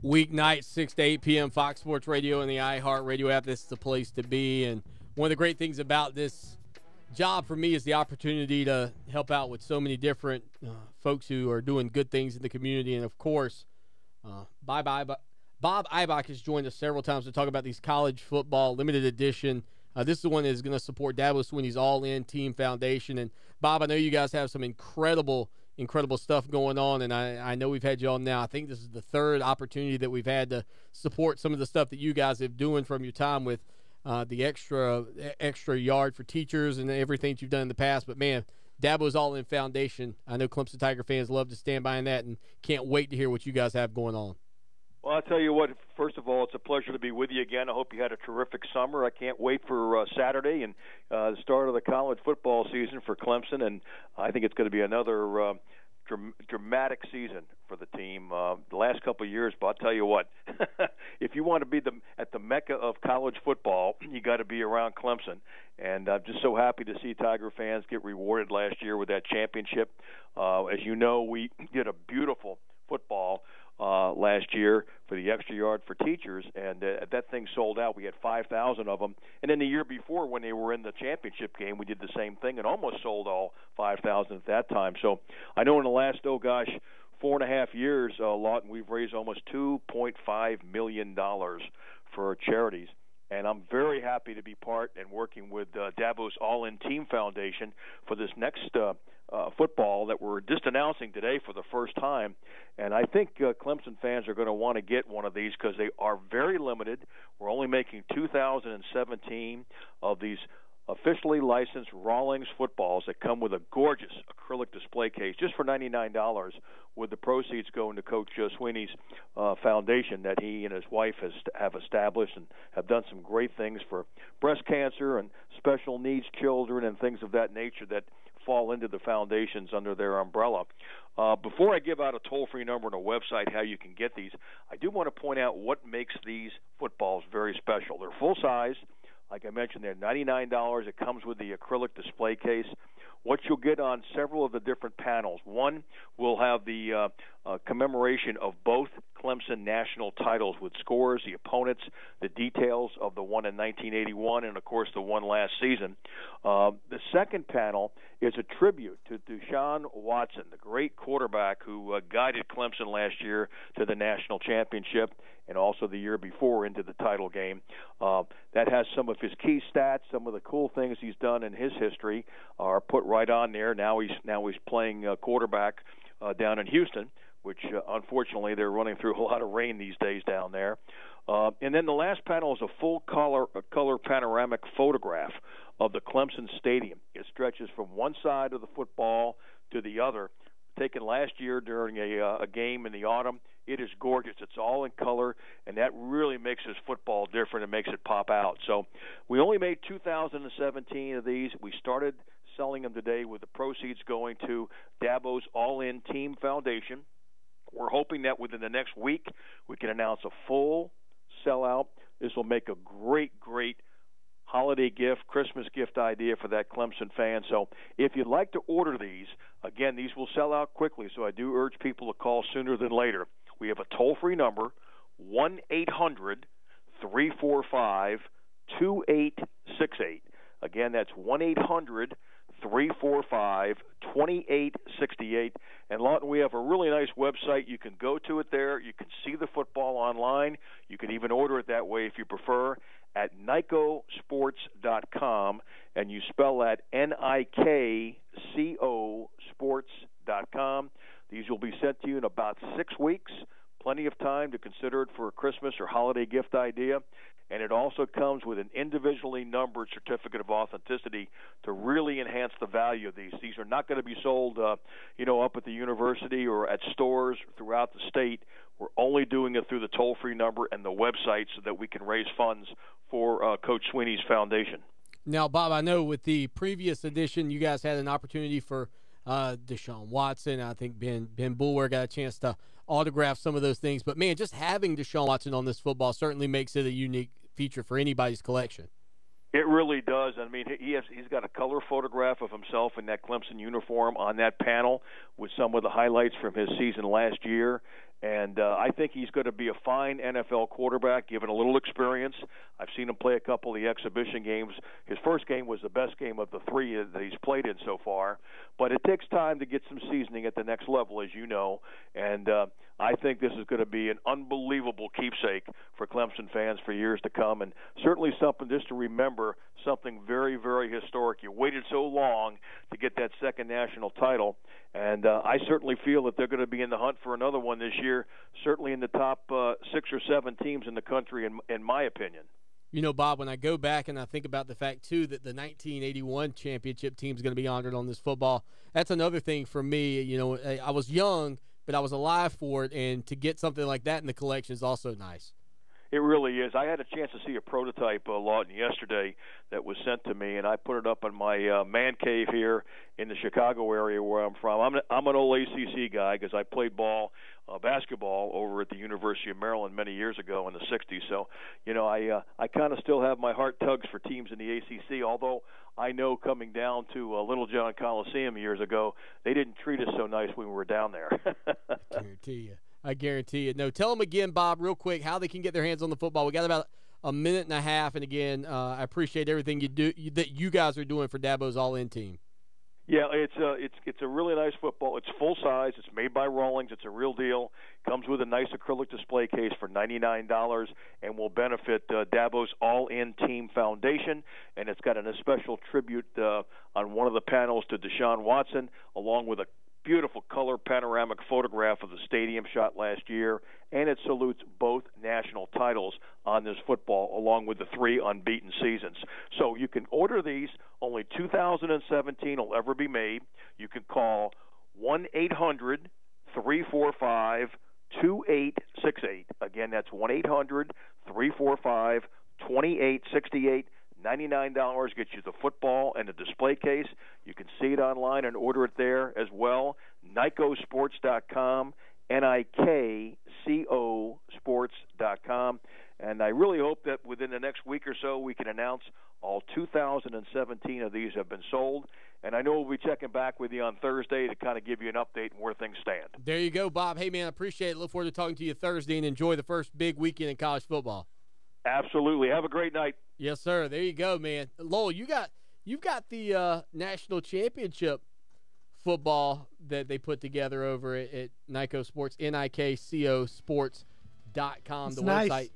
Weeknight, 6 to 8 p.m., Fox Sports Radio and the iHeart Radio app. This is the place to be. And one of the great things about this job for me is the opportunity to help out with so many different folks who are doing good things in the community. And, of course, Bob Eibach has joined us several times to talk about these college football limited edition. This is the one that is going to support Dabo Swinney's All-In Team Foundation. And, Bob, I know you guys have some incredible stuff going on, and I know we've had you on now. I think this is the third opportunity that we've had to support some of the stuff that you guys have doing from your time with the extra yard for teachers and everything that you've done in the past. But, man, Dabo's All-In Foundation, I know Clemson Tiger fans love to stand by in that and can't wait to hear what you guys have going on. Well, I'll tell you what, first of all, it's a pleasure to be with you again. I hope you had a terrific summer. I can't wait for Saturday and the start of the college football season for Clemson, and I think it's going to be another dramatic season for the team. The last couple of years, but I'll tell you what, if you want to be at the mecca of college football, you got to be around Clemson. And I'm just so happy to see Tiger fans get rewarded last year with that championship. As you know, we did a beautiful football last year for the extra yard for teachers, and that thing sold out. We had 5,000 of them. And then the year before, when they were in the championship game, we did the same thing and almost sold all 5,000 at that time. So I know in the last, 4.5 years, Lawton, we've raised almost $2.5 million for charities. And I'm very happy to be part and working with Dabo's All-In Team Foundation for this next football that we're just announcing today for the first time. And I think Clemson fans are going to want to get one of these because they are very limited. We're only making 2,017 of these officially licensed Rawlings footballs that come with a gorgeous acrylic display case just for $99, with the proceeds going to Coach Swinney's foundation that he and his wife have established and have done some great things for breast cancer and special needs children and things of that nature that fall into the foundations under their umbrella. Before I give out a toll-free number and a website how you can get these, I do want to point out what makes these footballs very special. They're full-size. Like I mentioned, they're $99. It comes with the acrylic display case. What you'll get on several of the different panels, one will have the commemoration of both Clemson national titles with scores, the opponents, the details of the one in 1981, and, of course, the one last season. The second panel is a tribute to Deshaun Watson, the great quarterback who guided Clemson last year to the national championship and also the year before into the title game. That has some of his key stats, some of the cool things he's done in his history are put right on there. Now he's playing quarterback down in Houston, which unfortunately they're running through a lot of rain these days down there. And then the last panel is a full color panoramic photograph of the Clemson Stadium. It stretches from one side of the football to the other, taken last year during a game in the autumn. It is gorgeous. It's all in color, and that really makes this football different and makes it pop out. So we only made 2,017 of these. We started selling them today with the proceeds going to Dabo's All-In Team Foundation. We're hoping that within the next week we can announce a full sellout. This will make a great holiday gift, Christmas gift idea for that Clemson fan. So if you'd like to order these, again, these will sell out quickly, so I do urge people to call sooner than later. We have a toll-free number, 1-800-333-3776. 1-800-345-2868. Again, that's 1-800-345-2868. And Lawton, we have a really nice website. You can go to it there. You can see the football online. You can even order it that way if you prefer at NICOsports.com, and you spell that NIKCO sports.com. These will be sent to you in about 6 weeks. Plenty of time to consider it for a Christmas or holiday gift idea. And it also comes with an individually numbered certificate of authenticity to really enhance the value of these. These are not going to be sold, up at the university or at stores throughout the state. We're only doing it through the toll-free number and the website so that we can raise funds for Coach Sweeney's foundation. Now, Bob, I know with the previous edition, you guys had an opportunity for Deshaun Watson. I think Ben Boulware got a chance to autograph some of those things. But, man, just having Deshaun Watson on this football certainly makes it a unique feature for anybody's collection. It really does. I mean, he's got a color photograph of himself in that Clemson uniform on that panel with some of the highlights from his season last year. And I think he's going to be a fine NFL quarterback, given a little experience. I've seen him play a couple of the exhibition games. His first game was the best game of the three that he's played in so far. But it takes time to get some seasoning at the next level, as you know. And I think this is going to be an unbelievable keepsake for Clemson fans for years to come, and certainly something just to remember, something very, very historic. You waited so long to get that second national title, and I certainly feel that they're going to be in the hunt for another one this year, certainly in the top 6 or 7 teams in the country, in my opinion. You know, Bob, when I go back and I think about the fact, too, that the 1981 championship team is going to be honored on this football, that's another thing for me. You know, I was young, but I was alive for it, and to get something like that in the collection is also nice. It really is. I had a chance to see a prototype, Lawton, yesterday that was sent to me, and I put it up in my man cave here in the Chicago area where I'm from. I'm an old ACC guy because I played basketball over at the University of Maryland many years ago in the 60s. So, you know, I kind of still have my heart tugs for teams in the ACC, although I know coming down to Little John Coliseum years ago, they didn't treat us so nice when we were down there. I guarantee you. No, tell them again, Bob, real quick, how they can get their hands on the football. We got about a minute and a half, and again, I appreciate everything that you guys are doing for Dabo's All-In team. Yeah, it's a really nice football. It's full size. It's made by Rawlings. It's a real deal. Comes with a nice acrylic display case for $99 and will benefit Dabo's All-In Team Foundation. And it's got a special tribute on one of the panels to Deshaun Watson, along with a beautiful color panoramic photograph of the stadium shot last year, and it salutes both national titles on this football, along with the 3 unbeaten seasons. So you can order these. Only 2017 will ever be made. You can call 1-800-345-2868. Again, that's 1-800-345-2868. $99 gets you the football and the display case. You can see it online and order it there as well. NICOsports.com, NIKCO sports.com. And I really hope that within the next week or so we can announce all 2017 of these have been sold. And I know we'll be checking back with you on Thursday to kind of give you an update on where things stand. There you go, Bob. Hey, man, I appreciate it. Look forward to talking to you Thursday, and enjoy the first big weekend in college football. Absolutely. Have a great night. Yes, sir. There you go, man. Lowell, you've got the national championship football that they put together over at NICO Sports, NIKCO sports.com, the nice website.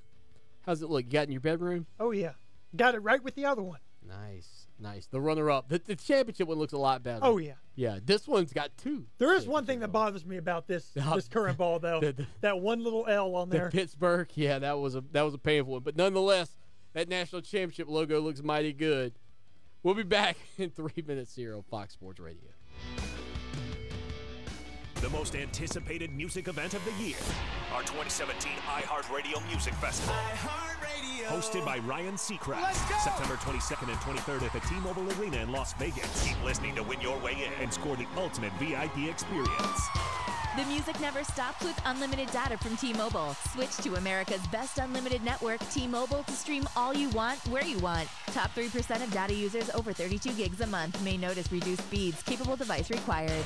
How's it look? You got it in your bedroom? Oh, yeah. Got it right with the other one. Nice. The runner-up. The championship one looks a lot better. Oh, yeah. Yeah, this one's got 2. There is one thing that bothers me about this current ball, though. That one little L on there. The Pittsburgh, yeah, that was a painful one. But nonetheless, that national championship logo looks mighty good. We'll be back in 3 minutes here on Fox Sports Radio. The most anticipated music event of the year, our 2017 iHeart Radio Music Festival. Hosted by Ryan Seacrest. September 22nd and 23rd at the T-Mobile Arena in Las Vegas. Keep listening to win your way in and score the ultimate VIP experience. The music never stops with unlimited data from T-Mobile. Switch to America's best unlimited network, T-Mobile, to stream all you want, where you want. Top 3% of data users over 32 gigs a month may notice reduced speeds. Capable device required.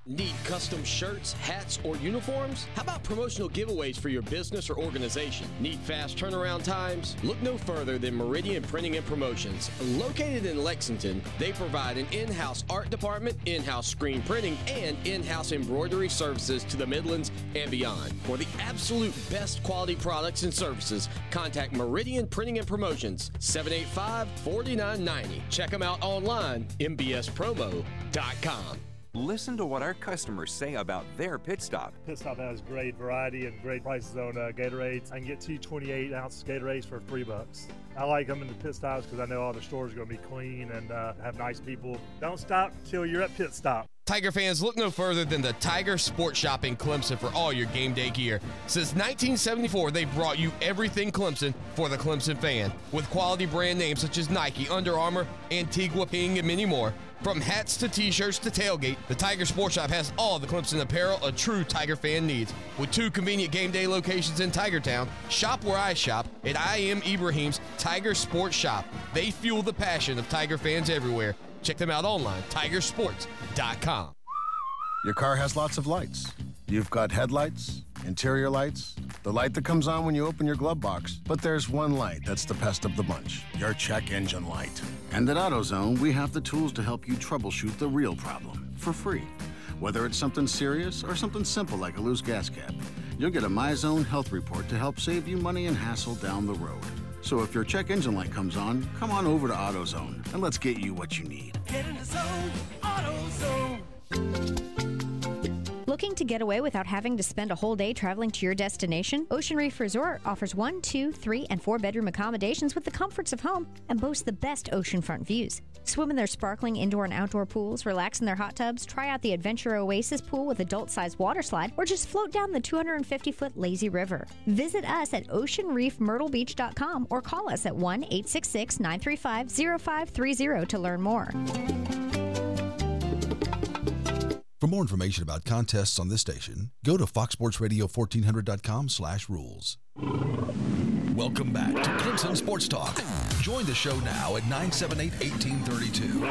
Need custom shirts, hats, or uniforms? How about promotional giveaways for your business or organization? Need fast turnaround times? Look no further than Meridian Printing and Promotions. Located in Lexington, they provide an in-house art department, in-house screen printing, and in-house embroidery services to the Midlands and beyond. For the absolute best quality products and services, contact Meridian Printing and Promotions, 785-4990. Check them out online, mbspromo.com. Listen to what our customers say about their pit stop. Pit Stop has great variety and great prices on Gatorades. I can get 2 28-ounce Gatorades for $3. I like them in the pit stops because I know all the stores are going to be clean and have nice people. Don't stop till you're at Pit Stop. Tiger fans, look no further than the Tiger Sports Shop in Clemson for all your game day gear. Since 1974, they've brought you everything Clemson for the Clemson fan, with quality brand names such as Nike, Under Armour, Antigua, Ping, and many more. From hats to t-shirts to tailgate, the Tiger Sports Shop has all the Clemson apparel a true Tiger fan needs. With 2 convenient game day locations in Tigertown, shop where I shop at I Am Ibrahim's Tiger Sports Shop. They fuel the passion of Tiger fans everywhere. Check them out online, tigersports.com. Your car has lots of lights. You've got headlights, interior lights, the light that comes on when you open your glove box. But there's one light that's the best of the bunch, your check engine light. And at AutoZone, we have the tools to help you troubleshoot the real problem for free. Whether it's something serious or something simple like a loose gas cap, you'll get a MyZone health report to help save you money and hassle down the road. So if your check engine light comes on, come on over to AutoZone and let's get you what you need. Get in the zone, AutoZone. Looking to get away without having to spend a whole day traveling to your destination? Ocean Reef Resort offers 1, 2, 3, and 4-bedroom accommodations with the comforts of home and boasts the best oceanfront views. Swim in their sparkling indoor and outdoor pools, relax in their hot tubs, try out the Adventure Oasis pool with adult-sized water slide, or just float down the 250-foot lazy river. Visit us at oceanreefmyrtlebeach.com or call us at 1-866-935-0530 to learn more. For more information about contests on this station, go to foxsportsradio1400.com/rules. Welcome back to Clemson Sports Talk. Join the show now at 978-1832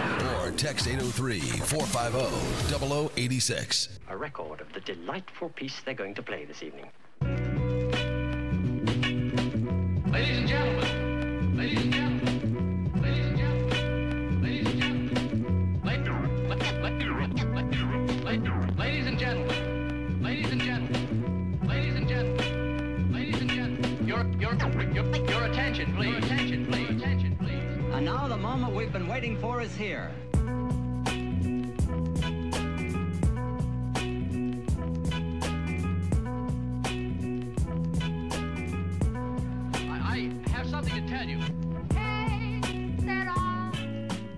or text 803-450-0086. A record of the delightful piece they're going to play this evening. Ladies and gentlemen, ladies and gentlemen, ladies and gentlemen, ladies and gentlemen, ladies and gentlemen, ladies and gentlemen, ladies and gentlemen, ladies and gentlemen, your attention, please. Your attention, please. Attention, please. And now the moment we've been waiting for is here. I have something to tell you.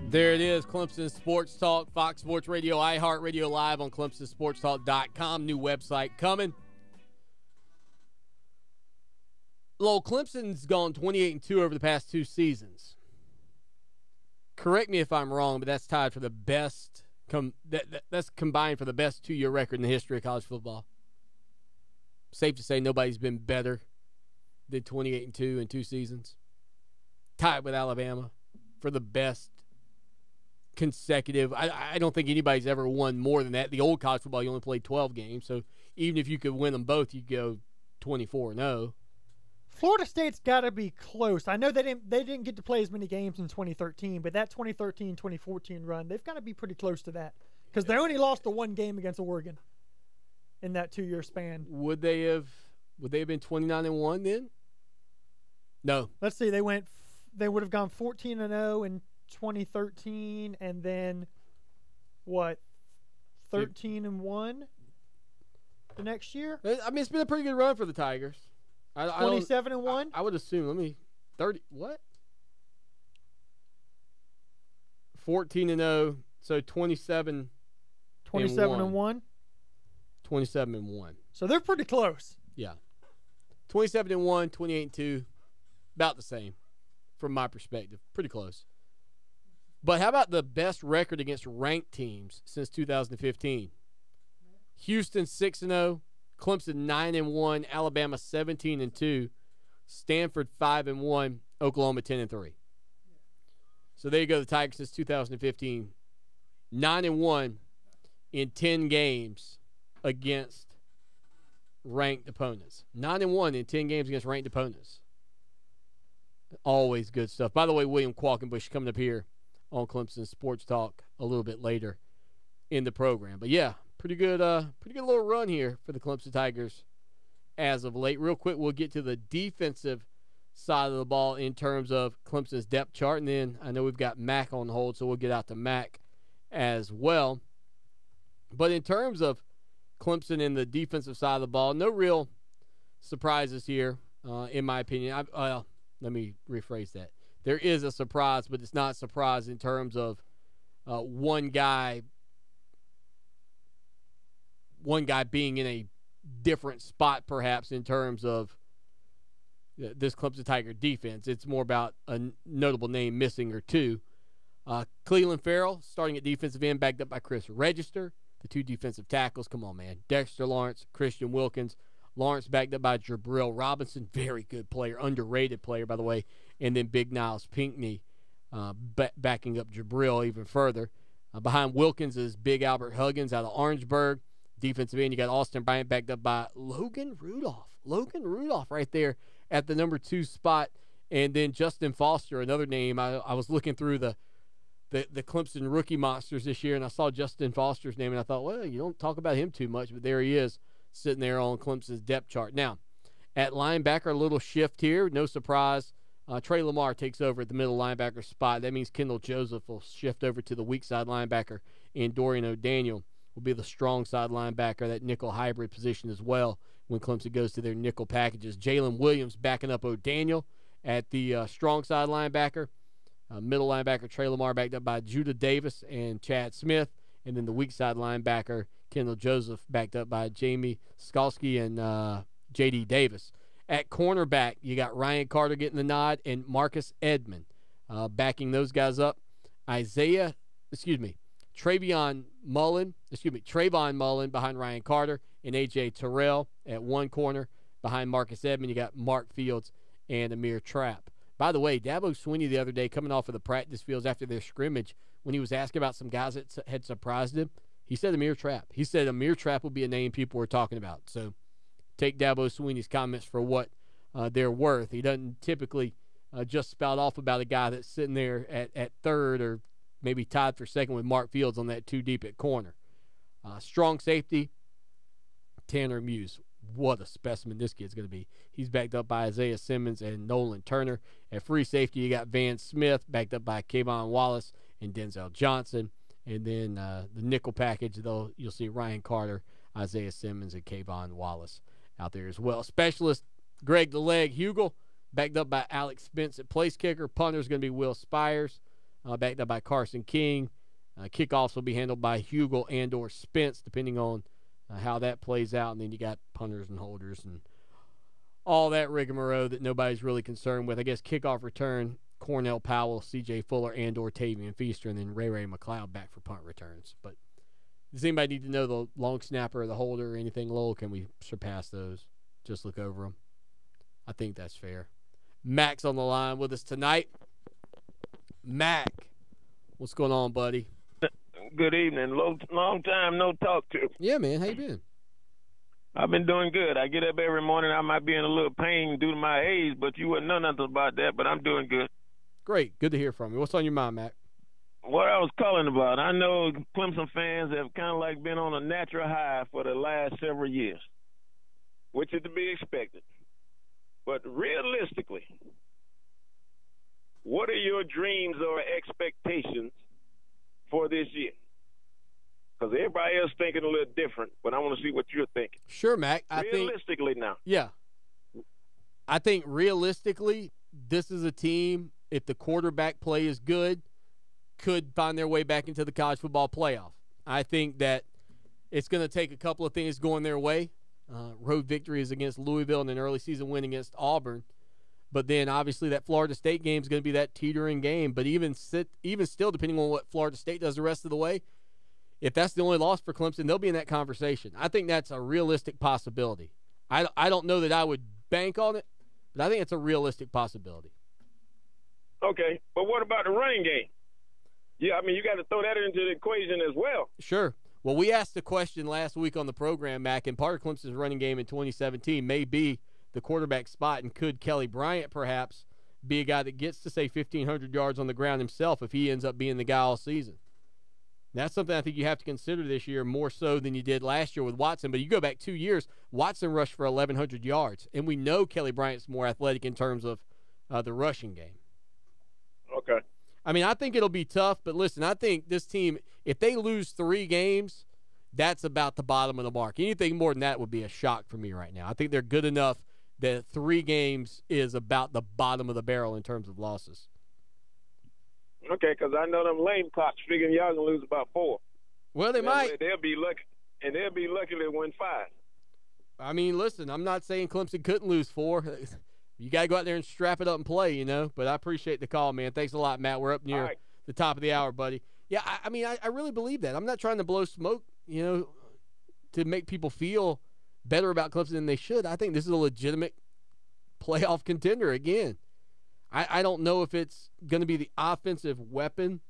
There it is, Clemson Sports Talk, Fox Sports Radio, iHeart Radio Live on ClemsonSportsTalk.com. New website coming. Lowell, Clemson's gone 28-2 over the past 2 seasons. Correct me if I'm wrong, but that's tied for the best. That's combined for the best 2-year record in the history of college football. Safe to say nobody's been better than 28-2 in 2 seasons. Tied with Alabama for the best consecutive. I don't think anybody's ever won more than that. The old college football, you only played 12 games, so even if you could win them both, you'd go 24-0. Florida State's got to be close. I know they didn't get to play as many games in 2013, but that 2013-2014 run, they've got to be pretty close to that because they only lost the 1 game against Oregon in that 2-year span. Would they have been 29-1 then? No. Let's see. They would have gone 14-0 in 2013, and then what? 13-1 the next year. I mean, it's been a pretty good run for the Tigers. 27-1. I would assume. 30. What? 14-0. So 27. 27-1. 27-1. So they're pretty close. Yeah. 27-1, 28-2, about the same, from my perspective. Pretty close. But how about the best record against ranked teams since 2015? Houston 6-0, Clemson 9-1, Alabama 17-2, Stanford 5-1, Oklahoma 10-3. So there you go. The Tigers since 2015, 9-1 in 10 games against ranked opponents. 9-1 in 10 games against ranked opponents. Always good stuff. By the way, William Qualkenbush coming up here on Clemson Sports Talk a little bit later in the program. But yeah, pretty good little run here for the Clemson Tigers as of late. Real quick, we'll get to the defensive side of the ball in terms of Clemson's depth chart, and then I know we've got Mac on hold, so we'll get out to Mac as well. But in terms of Clemson in the defensive side of the ball, no real surprises here, in my opinion. Let me rephrase that. There is a surprise, but it's not a surprise in terms of one guy being in a different spot, perhaps, in terms of this Clemson Tiger defense. It's more about a notable name missing or two. Cleveland Farrell starting at defensive end, backed up by Chris Register. The two defensive tackles, come on, man. Dexter Lawrence, Christian Wilkins. Lawrence backed up by Jabril Robinson, very good player, underrated player, by the way. And then Big Niles Pinckney backing up Jabril even further. Behind Wilkins is Big Albert Huggins out of Orangeburg. Defensive end, you got Austin Bryant backed up by Logan Rudolph. Logan Rudolph right there at the number 2 spot. And then Justin Foster, another name. I was looking through the Clemson rookie monsters this year, and I saw Justin Foster's name, and I thought, well, you don't talk about him too much, but there he is sitting there on Clemson's depth chart. Now, at linebacker, a little shift here. No surprise. Trey Lamar takes over at the middle linebacker spot. That means Kendall Joseph will shift over to the weak side linebacker, and Dorian O'Daniel will be the strong side linebacker, that nickel hybrid position as well when Clemson goes to their nickel packages. Jalen Williams backing up O'Daniel at the strong side linebacker. Middle linebacker Trey Lamar backed up by Judah Davis and Chad Smith. And then the weak side linebacker Kendall Joseph backed up by Jamie Skalski and J.D. Davis. At cornerback, you got Ryan Carter getting the nod and Marcus Edmond backing those guys up. Trayvon Mullen behind Ryan Carter, and A.J. Terrell at one corner. Behind Marcus Edmond, you got Mark Fields and Amir Trapp. By the way, Dabo Swinney the other day, coming off of the practice fields after their scrimmage, when he was asking about some guys that had surprised him, he said Amir Trapp. He said Amir Trapp will be a name people were talking about. So take Dabo Swinney's comments for what they're worth. He doesn't typically just spout off about a guy that's sitting there at third or maybe tied for second with Mark Fields on that 2 deep at corner. Strong safety, Tanner Muse. What a specimen this kid's going to be. He's backed up by Isaiah Simmons and Nolan Turner. At free safety, you got Van Smith backed up by Kayvon Wallace and Denzel Johnson. And then the nickel package, though, you'll see Ryan Carter, Isaiah Simmons, and Kayvon Wallace out there as well. Specialist Greg the Leg Hugel backed up by Alex Spence at place kicker. Punter is going to be Will Spires, backed up by Carson King. Kickoffs will be handled by Hugel and or Spence, depending on how that plays out. And then you got punters and holders and all that rigmarole that nobody's really concerned with. I guess kickoff return, Cornell Powell, C.J. Fuller, and or Tavian Feaster, and then Ray McLeod back for punt returns. But does anybody need to know the long snapper or the holder or anything, Lowell? Can we surpass those? Just look over them. I think that's fair. Mac's on the line with us tonight. Mac, what's going on, buddy? Good evening. Long time no talk to. Yeah, man. How you been? I've been doing good. I get up every morning. I might be in a little pain due to my age, but you wouldn't know nothing about that, but I'm doing good. Great. Good to hear from you. What's on your mind, Mac? What I was calling about, I know Clemson fans have kind of like been on a natural high for the last several years, which is to be expected. But realistically, what are your dreams or expectations for this year? Because everybody else thinking a little different, but I want to see what you're thinking. Sure, Mac. Realistically now. Yeah. I think realistically, this is a team, if the quarterback play is good, could find their way back into the college football playoff. I think that it's going to take a couple of things going their way. Road victories against Louisville and an early season win against Auburn. But then, obviously, that Florida State game is going to be that teetering game. But even still, depending on what Florida State does the rest of the way, if that's the only loss for Clemson, they'll be in that conversation. I think that's a realistic possibility. I don't know that I would bank on it, but I think it's a realistic possibility. Okay, but what about the running game? Yeah, I mean, you got to throw that into the equation as well. Sure. Well, we asked the question last week on the program, Mac, and part of Clemson's running game in 2017 may be the quarterback spot, and could Kelly Bryant perhaps be a guy that gets to, say, 1,500 yards on the ground himself if he ends up being the guy all season? That's something I think you have to consider this year more so than you did last year with Watson. But you go back 2 years, Watson rushed for 1,100 yards, and we know Kelly Bryant's more athletic in terms of the rushing game. Okay. I mean, I think it'll be tough, but listen, I think this team, if they lose 3 games, that's about the bottom of the mark. Anything more than that would be a shock for me right now. I think they're good enough that 3 games is about the bottom of the barrel in terms of losses. Okay, because I know them lame cocks figuring y'all going to lose about 4. Well, they might. They'll be lucky, and they'll be lucky to win 5. I mean, listen, I'm not saying Clemson couldn't lose 4. You got to go out there and strap it up and play, you know. But I appreciate the call, man. Thanks a lot, Matt. We're up near the top of the hour, buddy. Yeah, I mean, I really believe that. I'm not trying to blow smoke, you know, to make people feel better about Clemson than they should. I think this is a legitimate playoff contender again. I don't know if it's going to be the offensive weapon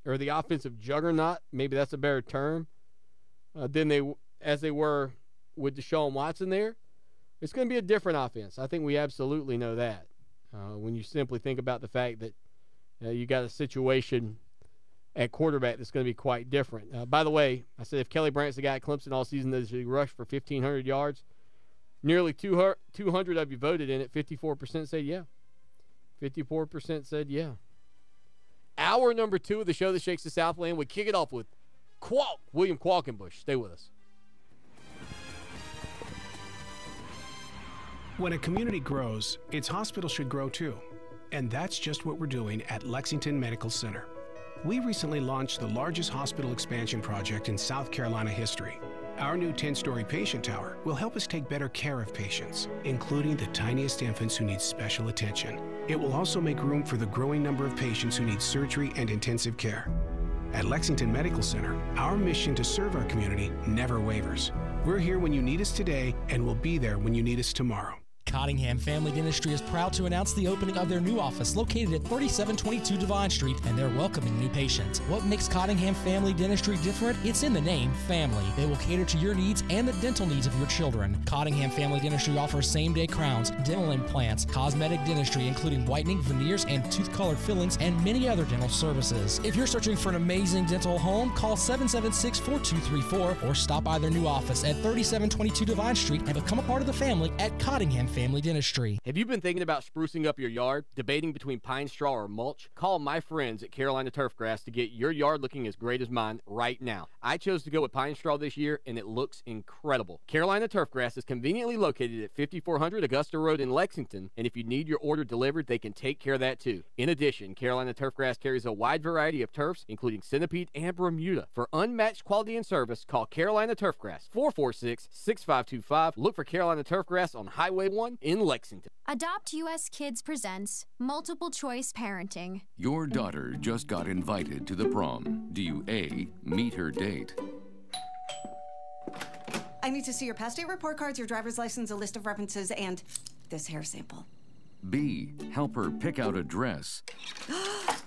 or the offensive juggernaut. Maybe that's a better term as they were with Deshaun Watson there. It's going to be a different offense. I think we absolutely know that. When you simply think about the fact that you got a situation at quarterback that's going to be quite different. By the way, I said if Kelly Bryant's the guy at Clemson all season that he rushed for 1,500 yards, nearly 200 of you voted in it. 54% said yeah. 54% said yeah. Hour number 2 of the show that shakes the Southland. We kick it off with William Qualkenbush. Stay with us. When a community grows, its hospital should grow too. And that's just what we're doing at Lexington Medical Center. We recently launched the largest hospital expansion project in South Carolina history. Our new 10-story patient tower will help us take better care of patients, including the tiniest infants who need special attention. It will also make room for the growing number of patients who need surgery and intensive care. At Lexington Medical Center, our mission to serve our community never wavers. We're here when you need us today, and we'll be there when you need us tomorrow. Cottingham Family Dentistry is proud to announce the opening of their new office located at 3722 Devine Street, and they're welcoming new patients. What makes Cottingham Family Dentistry different? It's in the name, family. They will cater to your needs and the dental needs of your children. Cottingham Family Dentistry offers same-day crowns, dental implants, cosmetic dentistry, including whitening, veneers, and tooth-colored fillings, and many other dental services. If you're searching for an amazing dental home, call 776-4234 or stop by their new office at 3722 Devine Street and become a part of the family at Cottingham Family Dentistry. Have you been thinking about sprucing up your yard, debating between pine straw or mulch? Call my friends at Carolina Turfgrass to get your yard looking as great as mine right now. I chose to go with pine straw this year, and it looks incredible. Carolina Turfgrass is conveniently located at 5400 Augusta Road in Lexington, and if you need your order delivered, they can take care of that too. In addition, Carolina Turfgrass carries a wide variety of turfs, including Centipede and Bermuda. For unmatched quality and service, call Carolina Turfgrass, 446-6525. Look for Carolina Turfgrass on Highway 1 in Lexington. Adopt US Kids presents Multiple Choice Parenting. Your daughter just got invited to the prom. Do you A, meet her date? I need to see your past date report cards, your driver's license, a list of references, and this hair sample. B, help her pick out a dress.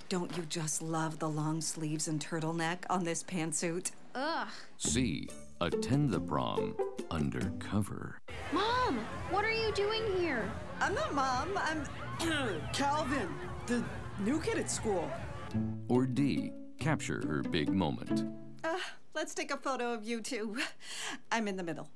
Don't you just love the long sleeves and turtleneck on this pantsuit? Ugh. C, attend the prom undercover. Mom, what are you doing here? I'm not Mom, I'm Calvin, the new kid at school. Or D, capture her big moment. Let's take a photo of you two. I'm in the middle.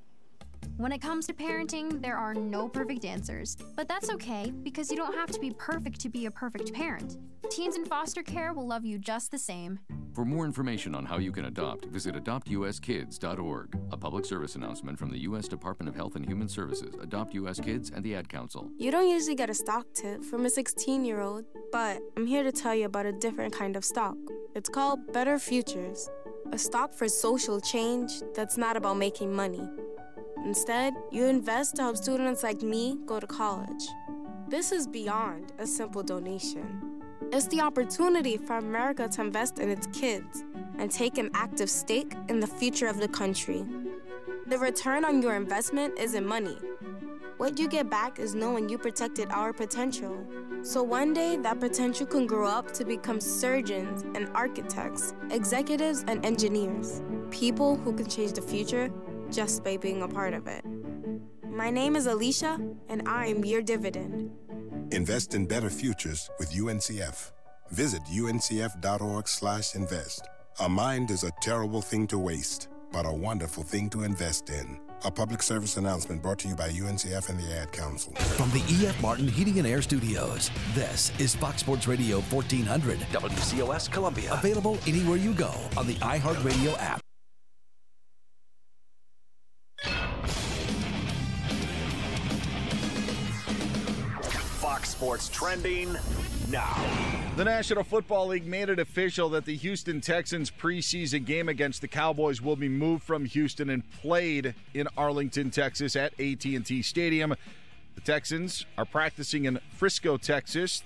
When it comes to parenting, there are no perfect answers. But that's okay, because you don't have to be perfect to be a perfect parent. Teens in foster care will love you just the same. For more information on how you can adopt, visit adoptuskids.org. A public service announcement from the U.S. Department of Health and Human Services, Adopt U.S. Kids, and the Ad Council. You don't usually get a stock tip from a 16-year-old, but I'm here to tell you about a different kind of stock. It's called Better Futures, a stock for social change that's not about making money. Instead, you invest to help students like me go to college. This is beyond a simple donation. It's the opportunity for America to invest in its kids and take an active stake in the future of the country. The return on your investment isn't money. What you get back is knowing you protected our potential. So one day, that potential can grow up to become surgeons and architects, executives and engineers. people who can change the future just by being a part of it. My name is Alicia, and I'm your dividend. Invest in better futures with UNCF. Visit uncf.org/invest. A mind is a terrible thing to waste, but a wonderful thing to invest in. A public service announcement brought to you by UNCF and the Ad Council. From the E.F. Martin Heating and Air Studios, this is Fox Sports Radio 1400. WCOS Columbia. Available anywhere you go on the iHeart Radio app. Fox Sports Trending now. The National Football League made it official that the Houston Texans preseason game against the Cowboys will be moved from Houston and played in Arlington, Texas at AT&T Stadium. The Texans are practicing in Frisco, Texas,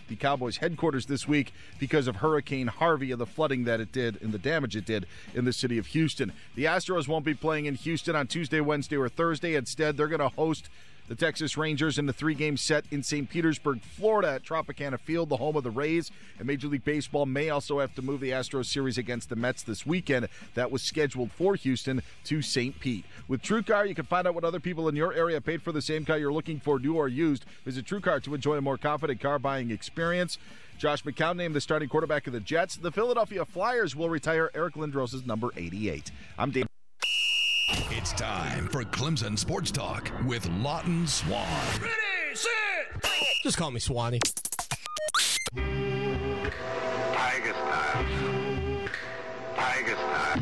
the Cowboys headquarters, this week because of Hurricane Harvey and the flooding that it did and the damage it did in the city of Houston. The Astros won't be playing in Houston on Tuesday, Wednesday, or Thursday. Instead, they're going to host the Texas Rangers in the three-game set in St. Petersburg, Florida at Tropicana Field, the home of the Rays. And Major League Baseball may also have to move the Astros series against the Mets this weekend. That was scheduled for Houston to St. Pete. With TrueCar, you can find out what other people in your area paid for the same car you're looking for, new or used. Visit TrueCar to enjoy a more confident car buying experience. Josh McCown named the starting quarterback of the Jets. The Philadelphia Flyers will retire Eric Lindros' number 88. I'm Dave. It's time for Clemson Sports Talk with Lawton Swan. Ready, set, Just call me Swanee. Tiger style. Tiger style.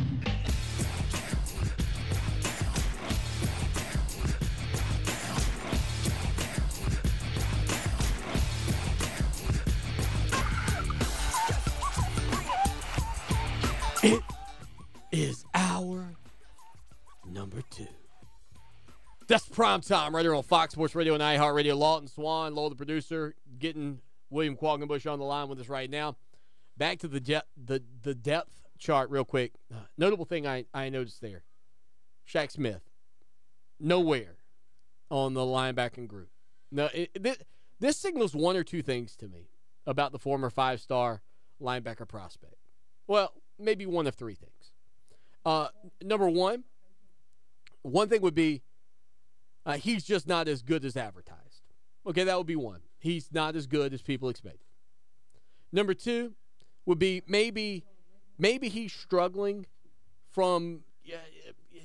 It is our number 2. That's prime time right here on Fox Sports Radio and iHeart Radio. Lawton Swan, Lowell the producer, getting William Qualkenbush on the line with us right now. Back to the depth chart real quick. Notable thing I noticed there. Shaq Smith, nowhere on the linebacking group. No, this signals one or two things to me about the former 5-star linebacker prospect. Well, maybe one of three things. Number one thing would be he's just not as good as advertised. Okay, that would be one. He's not as good as people expected. Number two would be maybe he's struggling from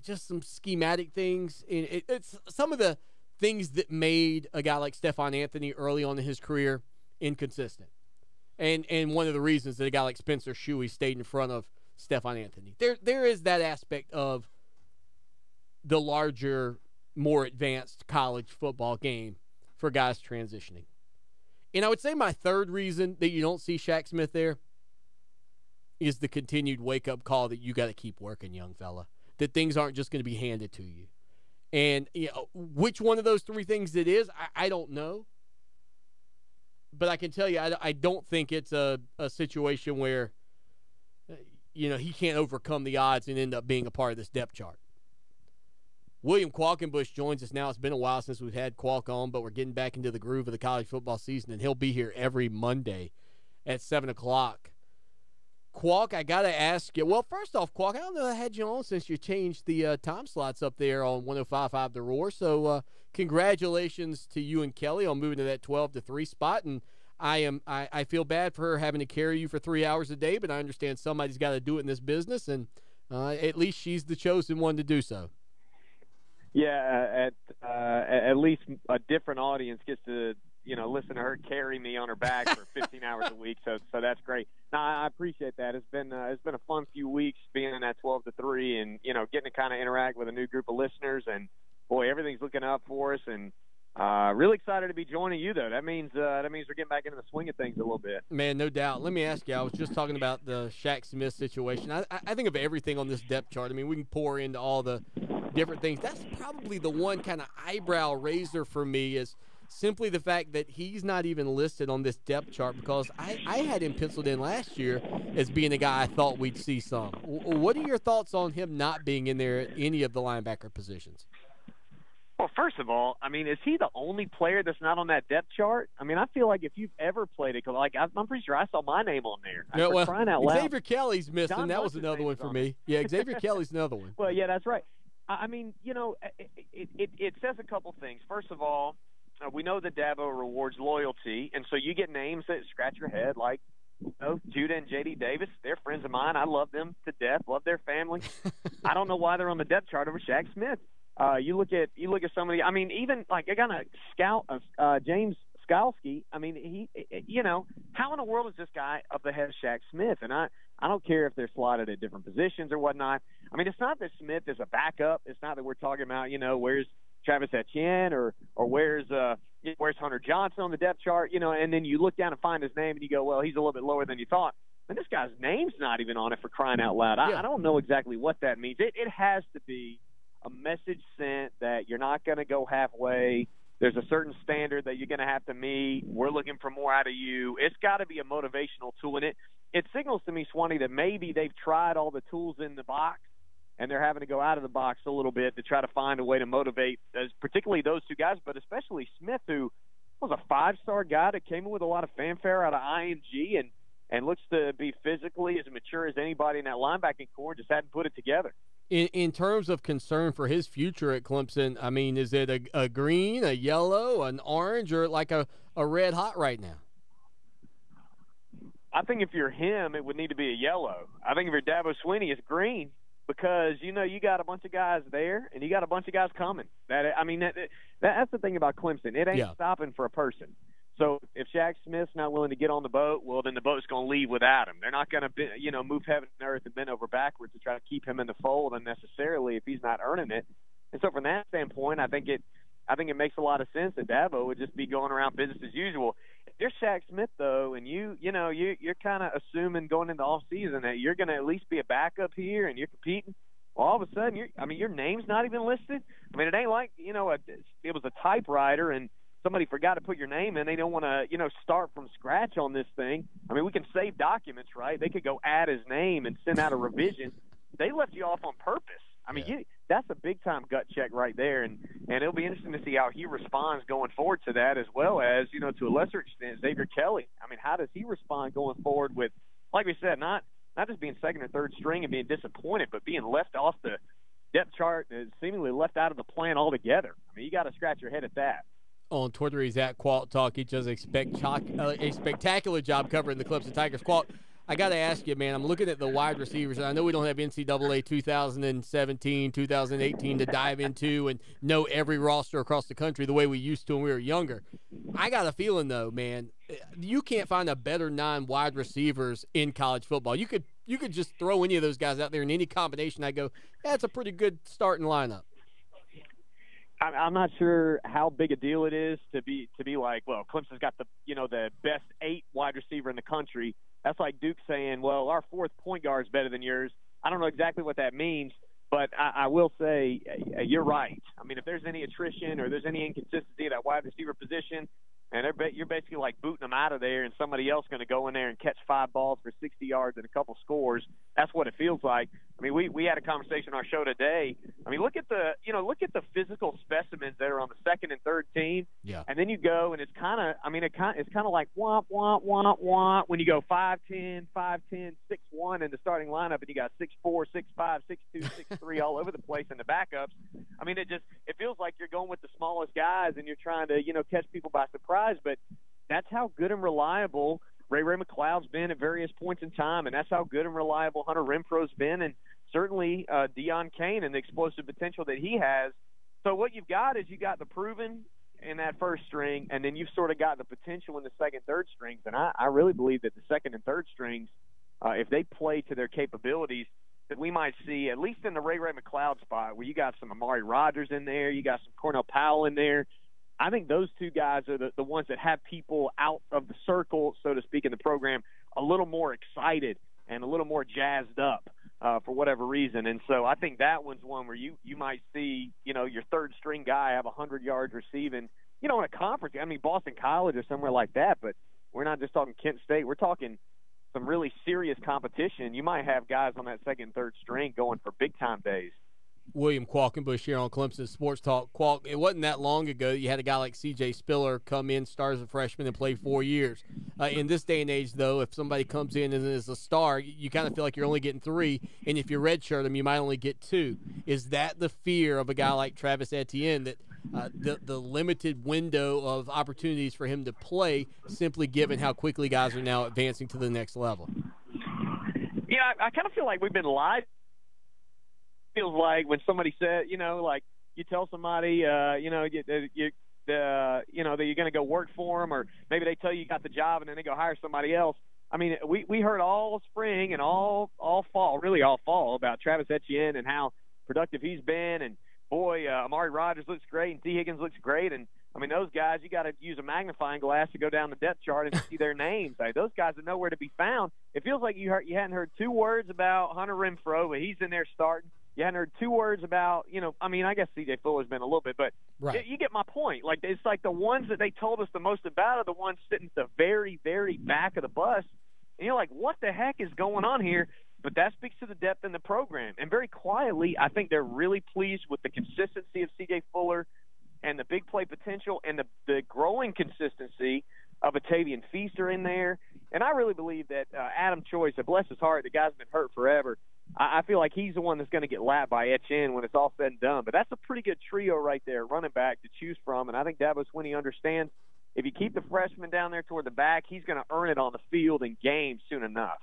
just some schematic things. It's some of the things that made a guy like Stephon Anthony early on in his career inconsistent. And one of the reasons that a guy like Spencer Shuey stayed in front of Stephon Anthony. There is that aspect of the larger, more advanced college football game for guys transitioning. And I would say my third reason that you don't see Shaq Smith there is the continued wake-up call that you got to keep working, young fella, that things aren't just going to be handed to you. And which one of those three things it is, I don't know. But I can tell you, I don't think it's a situation where, he can't overcome the odds and end up being a part of this depth chart. William Qualkenbush joins us now. It's been a while since we've had Qualk on, but we're getting back into the groove of the college football season, and he'll be here every Monday at 7 o'clock. Qualk, I got to ask you. Well, first off, Qualk, I don't know I had you on since you changed the time slots up there on 105.5 The Roar. So congratulations to you and Kelly on moving to that 12 to 3 spot. And I feel bad for her having to carry you for 3 hours a day, but I understand somebody's got to do it in this business, and at least she's the chosen one to do so. Yeah, at least a different audience gets to listen to her carry me on her back for 15 hours a week. So that's great. No, I appreciate that. It's been a fun few weeks being in that 12 to 3, and getting to kind of interact with a new group of listeners. And boy, everything's looking up for us. And really excited to be joining you, though. That means we're getting back into the swing of things a little bit. Man, no doubt. Let me ask you. I was just talking about the Shaq Smith situation. I think of everything on this depth chart. I mean, we can pour into all the different things. That's probably the one kind of eyebrow raiser for me is simply the fact that he's not even listed on this depth chart, because I had him penciled in last year as being a guy I thought we'd see some. What are your thoughts on him not being in there at any of the linebacker positions? Well, first of all, I mean, is he the only player that's not on that depth chart? I mean, I feel like if you've ever played it, like I'm pretty sure I saw my name on there. Yeah, well, crying out loud. Xavier Kelly's missing. John That was Lutz's another name one is for on me. Yeah, Xavier Kelly's another one. Well, yeah, that's right. I mean, you know, it says a couple things. First of all, we know that Dabo rewards loyalty, and so you get names that scratch your head, like Judah and J.D. Davis. They're friends of mine. I love them to death. Love their family. I don't know why they're on the depth chart over Shaq Smith. You look at some of the. I mean, even like I got a scout, James Skalski. I mean, he, you know, how in the world is this guy up ahead of Shaq Smith? And I don't care if they're slotted at different positions or whatnot. I mean, it's not that Smith is a backup. It's not that we're talking about, you know, where's Travis Etienne or where's Hunter Johnson on the depth chart, you know, and then you look down and find his name and you go, well, he's a little bit lower than you thought. And this guy's name's not even on it, for crying out loud. I don't know exactly what that means. It has to be a message sent that you're not going to go halfway. There's a certain standard that you're going to have to meet. We're looking for more out of you. It's got to be a motivational tool. And it signals to me, Swanee, that maybe they've tried all the tools in the box and they're having to go out of the box a little bit to try to find a way to motivate, particularly those two guys, but especially Smith, who was a five-star guy that came in with a lot of fanfare out of IMG and looks to be physically as mature as anybody in that linebacking core, just hadn't put it together. In terms of concern for his future at Clemson, I mean, is it a green, a yellow, an orange, or like a red hot right now? I think if you're him, it would need to be a yellow. I think if you're Dabo Swinney, it's green because, you know, you got a bunch of guys there and you got a bunch of guys coming. That's the thing about Clemson. It ain't stopping for a person. So if Shaq Smith's not willing to get on the boat, well, then the boat's going to leave without him. They're not going to, move heaven and earth and bend over backwards to try to keep him in the fold unnecessarily if he's not earning it. And so from that standpoint, I think it makes a lot of sense that Dabo would just be going around business as usual. If you're Shaq Smith, though, and you're kind of assuming going into off season that you're going to at least be a backup here and you're competing, well, all of a sudden, your name's not even listed. I mean, it ain't like, it was a typewriter and somebody forgot to put your name in. They don't want to, start from scratch on this thing. I mean, we can save documents, right? They could go add his name and send out a revision. They left you off on purpose. I mean, that's a big-time gut check right there, and it'll be interesting to see how he responds going forward to that, as well as, to a lesser extent, Xavier Kelly. I mean, how does he respond going forward with, like we said, not just being second or third string and being disappointed, but being left off the depth chart and seemingly left out of the plan altogether. I mean, you got to scratch your head at that. On Twitter, he's at Qualt Talk. He does a spectacular job covering the Clemson Tigers. Qualt, I got to ask you, man, I'm looking at the wide receivers, and I know we don't have NCAA 2017, 2018 to dive into and know every roster across the country the way we used to when we were younger. I got a feeling, though, man, you can't find a better 9 wide receivers in college football. You could just throw any of those guys out there in any combination. I go, that's a pretty good starting lineup. I'm not sure how big a deal it is to be like, well, Clemson's got the best 8 wide receiver in the country. That's like Duke saying, well, our 4th point guard is better than yours. I don't know exactly what that means, but I will say you're right. I mean, if there's any attrition or there's any inconsistency at that wide receiver position, and you're basically like booting them out of there, and somebody else going to go in there and catch 5 balls for 60 yards and a couple scores. That's what it feels like. I mean, we had a conversation on our show today. I mean, look at the physical specimens that are on the second and third team. Yeah. And then you go, and it's kind of like womp womp womp womp when you go 5'10", 5'10", 6'1" in the starting lineup, and you got 6'4", 6'5", 6'2", 6'3" all over the place in the backups. I mean, it feels like you're going with the smallest guys, and you're trying to catch people by surprise. But that's how good and reliable Ray McLeod's been at various points in time, and that's how good and reliable Hunter Renfro's been, and certainly Deion Kane and the explosive potential that he has. So what you've got is you got the proven in that first string, and then you've sort of got the potential in the second, third strings. And I really believe that the second and third strings, if they play to their capabilities, that we might see, at least in the Ray McLeod spot, where you got some Amari Rodgers in there, you got some Cornell Powell in there. I think those two guys are the ones that have people out of the circle, so to speak, in the program a little more excited and a little more jazzed up for whatever reason. And so I think that one's one where you might see, your third string guy have 100 yards receiving, in a conference. I mean, Boston College or somewhere like that, but we're not just talking Kent State. We're talking some really serious competition. You might have guys on that second and third string going for big-time days. William Qualkenbush here on Clemson Sports Talk. Qualk, it wasn't that long ago you had a guy like C.J. Spiller come in, start as a freshman, and play 4 years. In this day and age, though, if somebody comes in and is a star, you kind of feel like you're only getting 3, and if you redshirt them, you might only get 2. Is that the fear of a guy like Travis Etienne, that the limited window of opportunities for him to play, simply given how quickly guys are now advancing to the next level? Yeah, I kind of feel like we've been lied. Feels like when somebody said, like you tell somebody, that you're going to go work for them, or maybe they tell you got the job and then they go hire somebody else. I mean, we heard all spring and all fall, really all fall, about Travis Etienne and how productive he's been. And boy, Amari Rodgers looks great and T. Higgins looks great. And I mean, those guys, you got to use a magnifying glass to go down the depth chart and see their names. Like, those guys are nowhere to be found. It feels like you hadn't heard 2 words about Hunter Renfrow, but he's in there starting. You hadn't heard 2 words about, I guess C.J. Fuller's been a little bit, but right. You get my point. Like, it's like the ones that they told us the most about are the ones sitting at the very, very back of the bus. And you're like, what the heck is going on here? But that speaks to the depth in the program. And very quietly, I think they're really pleased with the consistency of C.J. Fuller and the big play potential and the growing consistency of Atavian Feaster in there. And I really believe that Adam Choice, bless his heart, the guy's been hurt forever. I feel like he's the one that's going to get lapped by Etienne when it's all said and done. But that's a pretty good trio right there, running back to choose from. And I think Dabo Swinney understands if you keep the freshman down there toward the back, he's going to earn it on the field in games soon enough.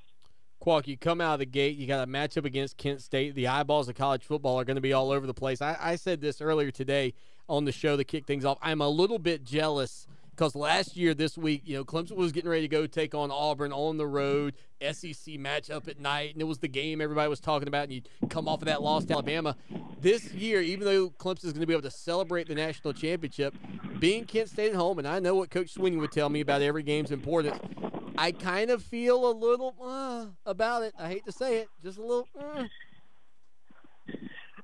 Qualk, you come out of the gate, you got a matchup against Kent State. The eyeballs of college football are going to be all over the place. I said this earlier today on the show to kick things off. I'm a little bit jealous because last year, this week, Clemson was getting ready to go take on Auburn on the road, SEC matchup at night, and it was the game everybody was talking about, and you come off of that loss to Alabama. This year, even though Clemson is going to be able to celebrate the national championship, being Kent State at home, and I know what Coach Swinney would tell me about every game's importance, I kind of feel a little about it. I hate to say it, just a little.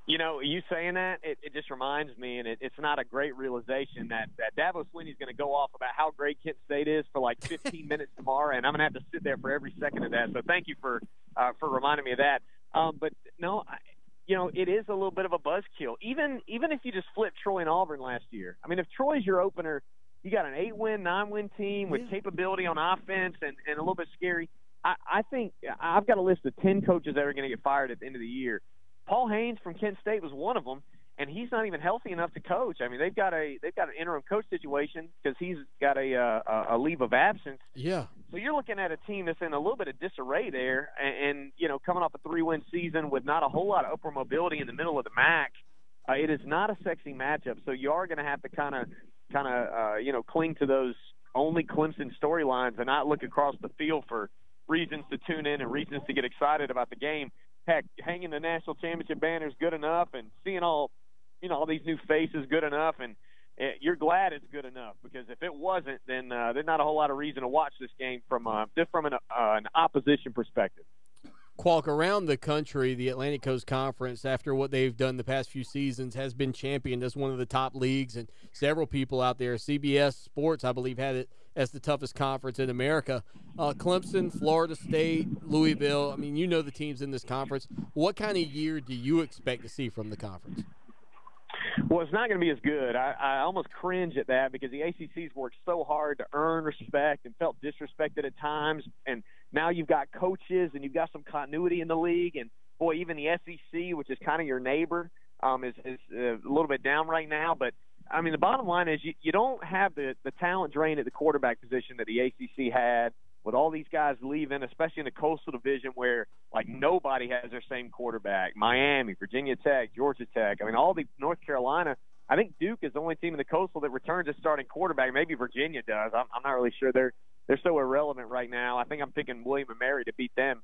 You saying that, it just reminds me, and it's not a great realization that Dabo Swinney's going to go off about how great Kent State is for like 15 minutes tomorrow, and I'm going to have to sit there for every second of that. So thank you for reminding me of that. But no, it is a little bit of a buzzkill. Even if you just flip Troy and Auburn last year. I mean, if Troy's your opener, you got an 8-win, 9-win team with capability on offense and a little bit scary. I think I've got a list of 10 coaches that are going to get fired at the end of the year. Paul Haynes from Kent State was one of them, and he's not even healthy enough to coach. I mean, they've got an interim coach situation because he's got a leave of absence. Yeah. So you're looking at a team that's in a little bit of disarray there, and coming off a 3-win season with not a whole lot of upward mobility in the middle of the MAC. It is not a sexy matchup, so you are going to have to kind of cling to those only Clemson storylines and not look across the field for reasons to tune in and reasons to get excited about the game. Heck, hanging the national championship banner is good enough, and seeing all these new faces good enough, and you're glad it's good enough, because if it wasn't, then there's not a whole lot of reason to watch this game from an opposition perspective. Qualk, around the country, the Atlantic Coast Conference, after what they've done the past few seasons, has been championed as one of the top leagues, and several people out there, CBS Sports, I believe, had it as the toughest conference in America. Clemson, Florida State, Louisville, I mean, the teams in this conference. What kind of year do you expect to see from the conference? Well, it's not going to be as good. I almost cringe at that because the ACC's worked so hard to earn respect and felt disrespected at times. And now you've got coaches and you've got some continuity in the league. And, boy, even the SEC, which is kind of your neighbor, is a little bit down right now. But, I mean, the bottom line is you don't have the talent drain at the quarterback position that the ACC had with all these guys leaving, especially in the Coastal Division where, like, nobody has their same quarterback. Miami, Virginia Tech, Georgia Tech. I mean, all the North Carolina. I think Duke is the only team in the Coastal that returns a starting quarterback. Maybe Virginia does. I'm not really sure. They're so irrelevant right now. I think I'm picking William & Mary to beat them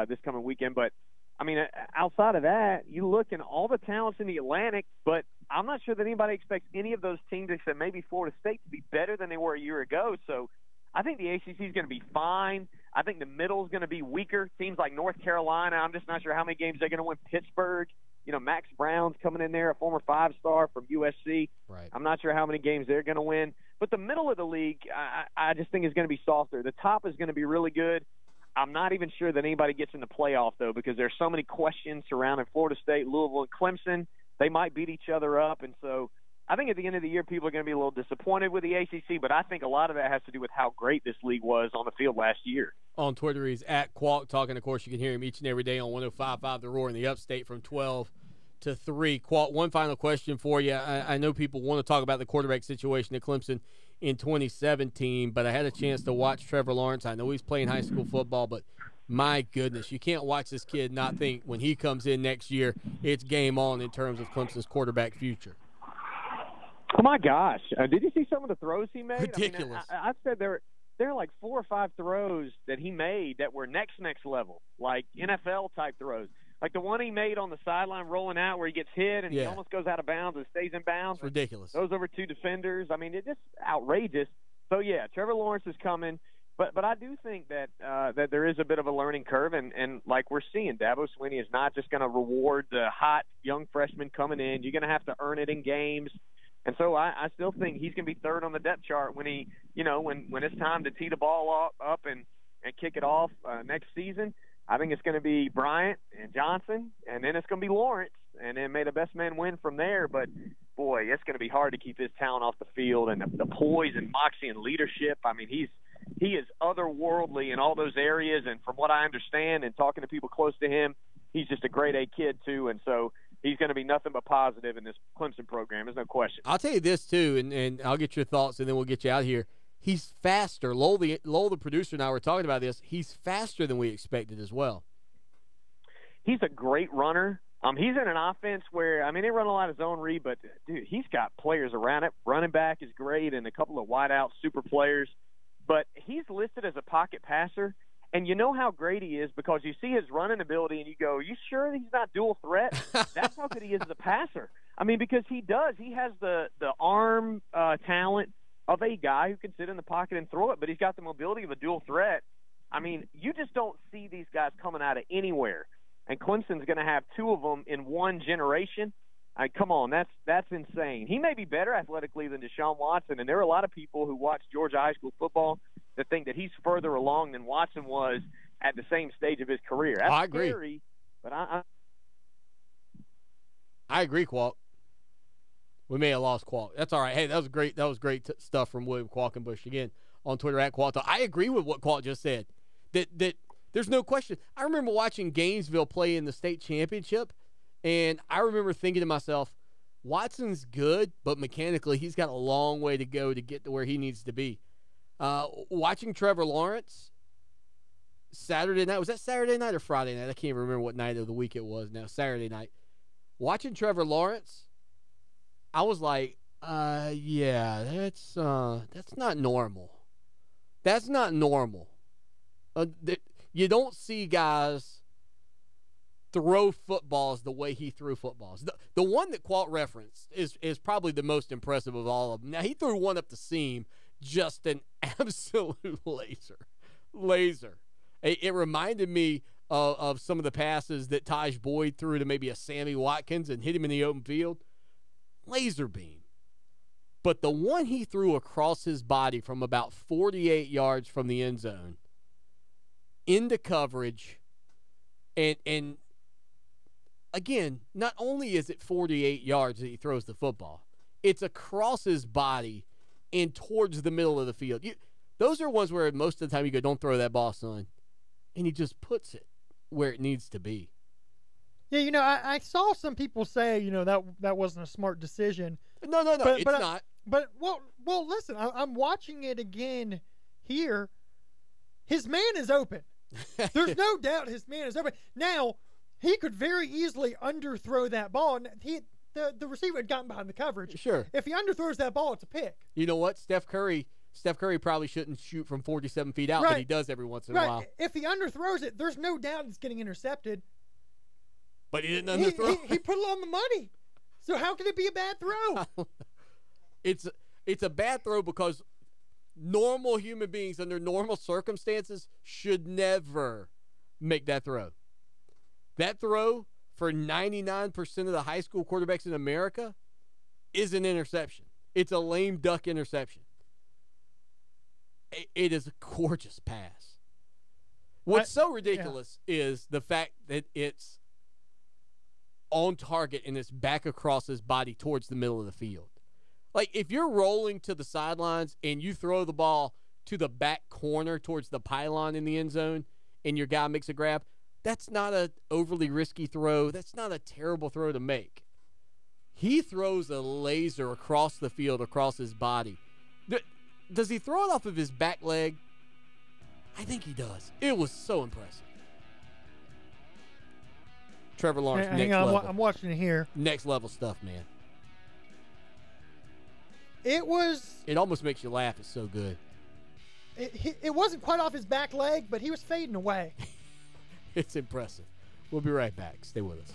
this coming weekend. But, I mean, outside of that, you look and all the talents in the Atlantic, but I'm not sure that anybody expects any of those teams except maybe Florida State to be better than they were a year ago. So I think the ACC is going to be fine. I think the middle is going to be weaker. Teams like North Carolina, I'm just not sure how many games they're going to win. Pittsburgh, Max Brown's coming in there, a former 5-star from USC. Right. I'm not sure how many games they're going to win. But the middle of the league, I just think is going to be softer. The top is going to be really good. I'm not even sure that anybody gets in the playoff, though, because there's so many questions surrounding Florida State, Louisville, and Clemson. They might beat each other up, and so I think at the end of the year people are going to be a little disappointed with the ACC, but I think a lot of that has to do with how great this league was on the field last year. On Twitter, he's at Qualk talking. Of course, you can hear him each and every day on 105.5 The Roar in the Upstate from 12 to 3. Qualk, one final question for you. I know people want to talk about the quarterback situation at Clemson in 2017, but I had a chance to watch Trevor Lawrence. I know he's playing high school football, but my goodness, you can't watch this kid not think when he comes in next year, it's game on in terms of Clemson's quarterback future. Oh, my gosh. Did you see some of the throws he made? Ridiculous. I mean, I've said there are like 4 or 5 throws that he made that were next level, like NFL-type throws. Like the one he made on the sideline rolling out where he gets hit and he almost goes out of bounds and stays in bounds. It's ridiculous. Those over 2 defenders. I mean, it's just outrageous. So, yeah, Trevor Lawrence is coming. But I do think that that there is a bit of a learning curve, and like we're seeing, Dabo Swinney is not just going to reward the hot young freshman coming in. You're going to have to earn it in games. And so I still think he's going to be third on the depth chart when he, when it's time to tee the ball up and kick it off next season. I think it's going to be Bryant and Johnson, and then it's going to be Lawrence, and then may the best man win from there. But, boy, it's going to be hard to keep his talent off the field and the poise and moxie and leadership. I mean, he is otherworldly in all those areas, and from what I understand and talking to people close to him, he's just a grade A kid too, and so he's going to be nothing but positive in this Clemson program. There's no question. I'll tell you this too, and I'll get your thoughts, and then we'll get you out of here. He's faster. Lowell, the producer, and I were talking about this. He's faster than we expected as well. He's a great runner. He's in an offense where, they run a lot of zone read, but, dude, he's got players around it. Running back is great and a couple of wideout super players. But he's listed as a pocket passer, and you know how great he is because you see his running ability and you go, you sure he's not dual threat? That's how good he is as a passer. Because he does. He has the arm talent of a guy who can sit in the pocket and throw it, but he's got the mobility of a dual threat. You just don't see these guys coming out of anywhere. And Clemson's going to have 2 of them in one generation. Come on, that's insane. He may be better athletically than Deshaun Watson, and there are a lot of people who watch Georgia high school football that think that he's further along than Watson was at the same stage of his career. That's I agree. Scary, but I agree, Qualk. We may have lost Qualk. That's all right. Hey, that was great. That was great stuff from William Qualkenbush again on Twitter at Qualk. I agree with what Qualk just said. That there's no question. I remember watching Gainesville play in the state championship. And I remember thinking to myself, Watson's good, but mechanically he's got a long way to go to get to where he needs to be. Watching Trevor Lawrence Saturday night, was that Saturday night or Friday night? I can't remember what night of the week it was now, Saturday night. Watching Trevor Lawrence, I was like, yeah, that's not normal. That's not normal. You don't see guys throw footballs the way he threw footballs. The one that Qualt referenced is probably the most impressive of all of them. Now, he threw one up the seam, just an absolute laser. It reminded me of some of the passes that Taj Boyd threw to maybe a Sammy Watkins and hit him in the open field. Laser beam. But the one he threw across his body from about 48 yards from the end zone into coverage, and again, not only is it 48 yards that he throws the football, it's across his body and towards the middle of the field. Those are ones where most of the time you go, don't throw that ball, son. And he just puts it where it needs to be. Yeah, I saw some people say, that wasn't a smart decision. No, it's not. But, well, listen, I'm watching it again here. His man is open. There's no doubt his man is open. Now, he could very easily underthrow that ball, and the receiver had gotten behind the coverage. Sure. If he underthrows that ball, it's a pick. You know what? Steph Curry probably shouldn't shoot from 47 feet out, right. But he does every once in a while. If he underthrows it, there's no doubt it's getting intercepted. But he didn't underthrow. He put it on the money. So how can it be a bad throw? It's a bad throw because normal human beings under normal circumstances should never make that throw. That throw for 99% of the high school quarterbacks in America is an interception. It's a lame duck interception. It is a gorgeous pass. What's so ridiculous is the fact that it's on target and it's back across his body towards the middle of the field. Like, if you're rolling to the sidelines and you throw the ball to the back corner towards the pylon in the end zone and your guy makes a grab, that's not an overly risky throw. That's not a terrible throw to make. He throws a laser across the field, across his body. Does he throw it off of his back leg? I think he does. It was so impressive. Trevor Lawrence, Hang on, I'm watching it here. Next level stuff, man. It was. It almost makes you laugh. It's so good. It wasn't quite off his back leg, but he was fading away. It's impressive. We'll be right back. Stay with us.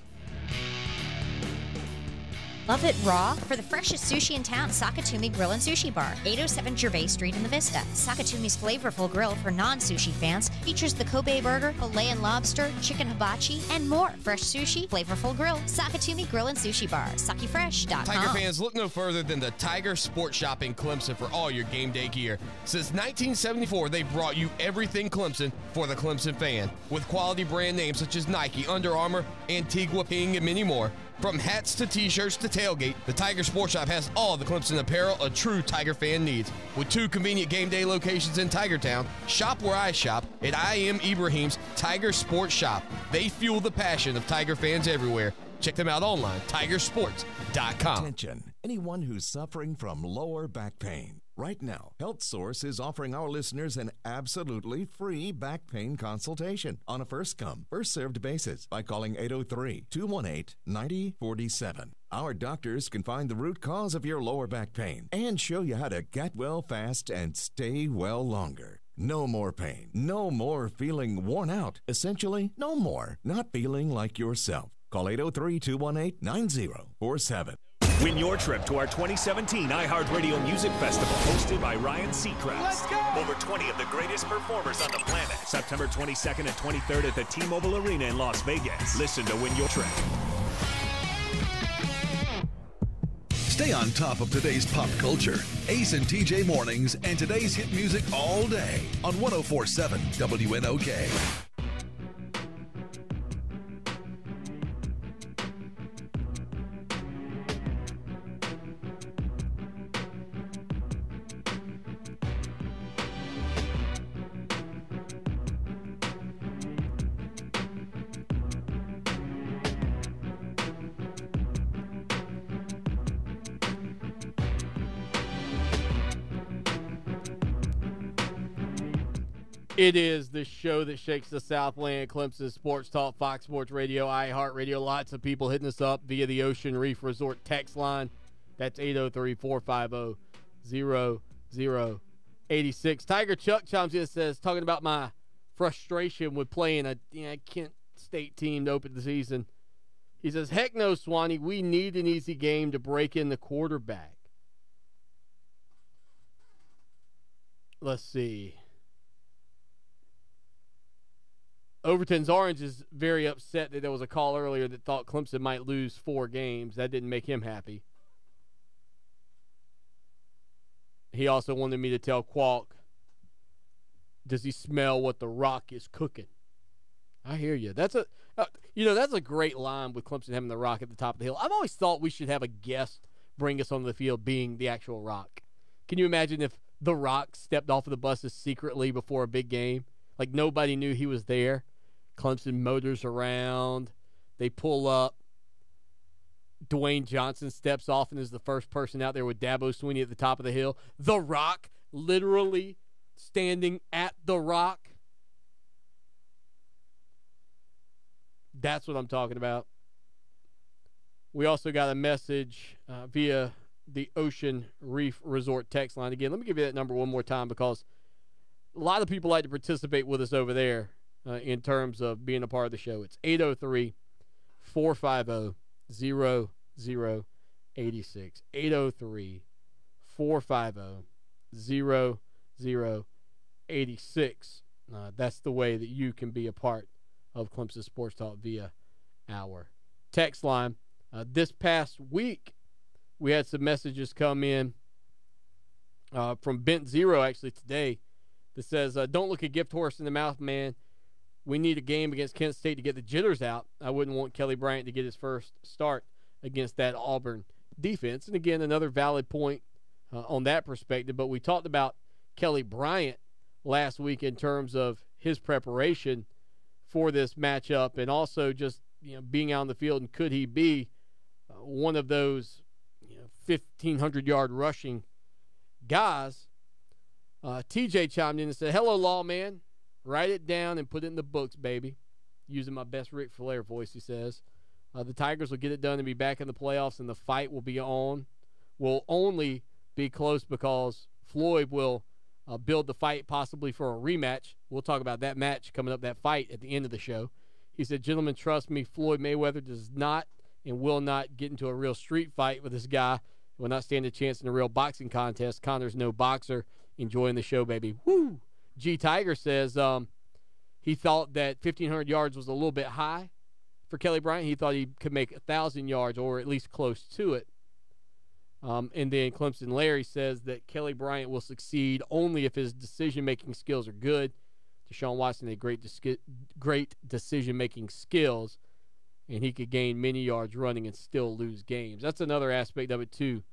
Love it raw? For the freshest sushi in town, Sakatumi Grill and Sushi Bar, 807 Gervais Street in the Vista. Sakatumi's flavorful grill for non-sushi fans features the Kobe burger, filet and lobster, chicken hibachi, and more. Fresh sushi, flavorful grill, Sakatumi Grill and Sushi Bar, sakifresh.com. Tiger fans, look no further than the Tiger Sports Shop in Clemson for all your game day gear. Since 1974, they've brought you everything Clemson for the Clemson fan, with quality brand names such as Nike, Under Armour, Antigua, Ping, and many more. From hats to t-shirts to tailgate, the Tiger Sports Shop has all the Clemson apparel a true Tiger fan needs. With 2 convenient game day locations in Tigertown, shop where I shop at I Am Ibrahim's Tiger Sports Shop. They fuel the passion of Tiger fans everywhere. Check them out online, tigersports.com. Attention, anyone who's suffering from lower back pain. Right now, Health Source is offering our listeners an absolutely free back pain consultation on a first-come, first-served basis by calling 803-218-9047. Our doctors can find the root cause of your lower back pain and show you how to get well fast and stay well longer. No more pain. No more feeling worn out. Essentially, no more not feeling like yourself. Call 803-218-9047. Win your trip to our 2017 iHeart Radio Music Festival, hosted by Ryan Seacrest. Let's go! Over 20 of the greatest performers on the planet. September 22nd and 23rd at the T-Mobile Arena in Las Vegas. Listen to win your trip. Stay on top of today's pop culture. Ace and TJ Mornings and today's hit music all day on 104.7 WNOK. It is the show that shakes the Southland, Clemson Sports Talk, Fox Sports Radio, iHeart Radio. Lots of people hitting us up via the Ocean Reef Resort text line. That's 803-450-0086. Tiger Chuck chimes in and says, talking about my frustration with playing a Kent State team to open the season. He says, heck no, Swanee. We need an easy game to break in the quarterback. Let's see. Overton's Orange is very upset that there was a call earlier that thought Clemson might lose 4 games. That didn't make him happy. He also wanted me to tell Qualk, does he smell what the Rock is cooking? I hear you. That's a great line with Clemson having the Rock at the top of the hill. I've always thought we should have a guest bring us onto the field being the actual Rock. Can you imagine if the Rock stepped off of the buses secretly before a big game? Like nobody knew he was there. Clemson motors around. They pull up. Dwayne Johnson steps off and is the first person out there with Dabo Swinney at the top of the hill. The Rock literally standing at the Rock. That's what I'm talking about. We also got a message via the Ocean Reef Resort text line. Again, let me give you that number one more time because a lot of people like to participate with us over there in terms of being a part of the show. It's 803-450-0086. 803-450-0086. That's the way that you can be a part of Clemson Sports Talk via our text line. This past week, we had some messages come in from Bent Zero, actually, today, that says, don't look a gift horse in the mouth, man. we need a game against Kent State to get the jitters out. I wouldn't want Kelly Bryant to get his first start against that Auburn defense. And again, another valid point on that perspective. But we talked about Kelly Bryant last week in terms of his preparation for this matchup, and also just being out on the field, and could he be one of those 1,500-yard rushing guys. TJ chimed in and said, "Hello, Lawman. Write it down and put it in the books, baby." Using my best Ric Flair voice, he says. The Tigers will get it done and be back in the playoffs, and the fight will be on. Will only be close because Floyd will build the fight possibly for a rematch. We'll talk about that match coming up, that fight at the end of the show. He said, "Gentlemen, trust me, Floyd Mayweather does not and will not get into a real street fight with this guy. Will not stand a chance in a real boxing contest. Connor's no boxer. Enjoying the show, baby." Woo! G Tiger says he thought that 1,500 yards was a little bit high for Kelly Bryant. He thought he could make 1,000 yards or at least close to it. And then Clemson Larry says that Kelly Bryant will succeed only if his decision-making skills are good. Deshaun Watson had great decision-making skills, and he could gain many yards running and still lose games. That's another aspect of it too,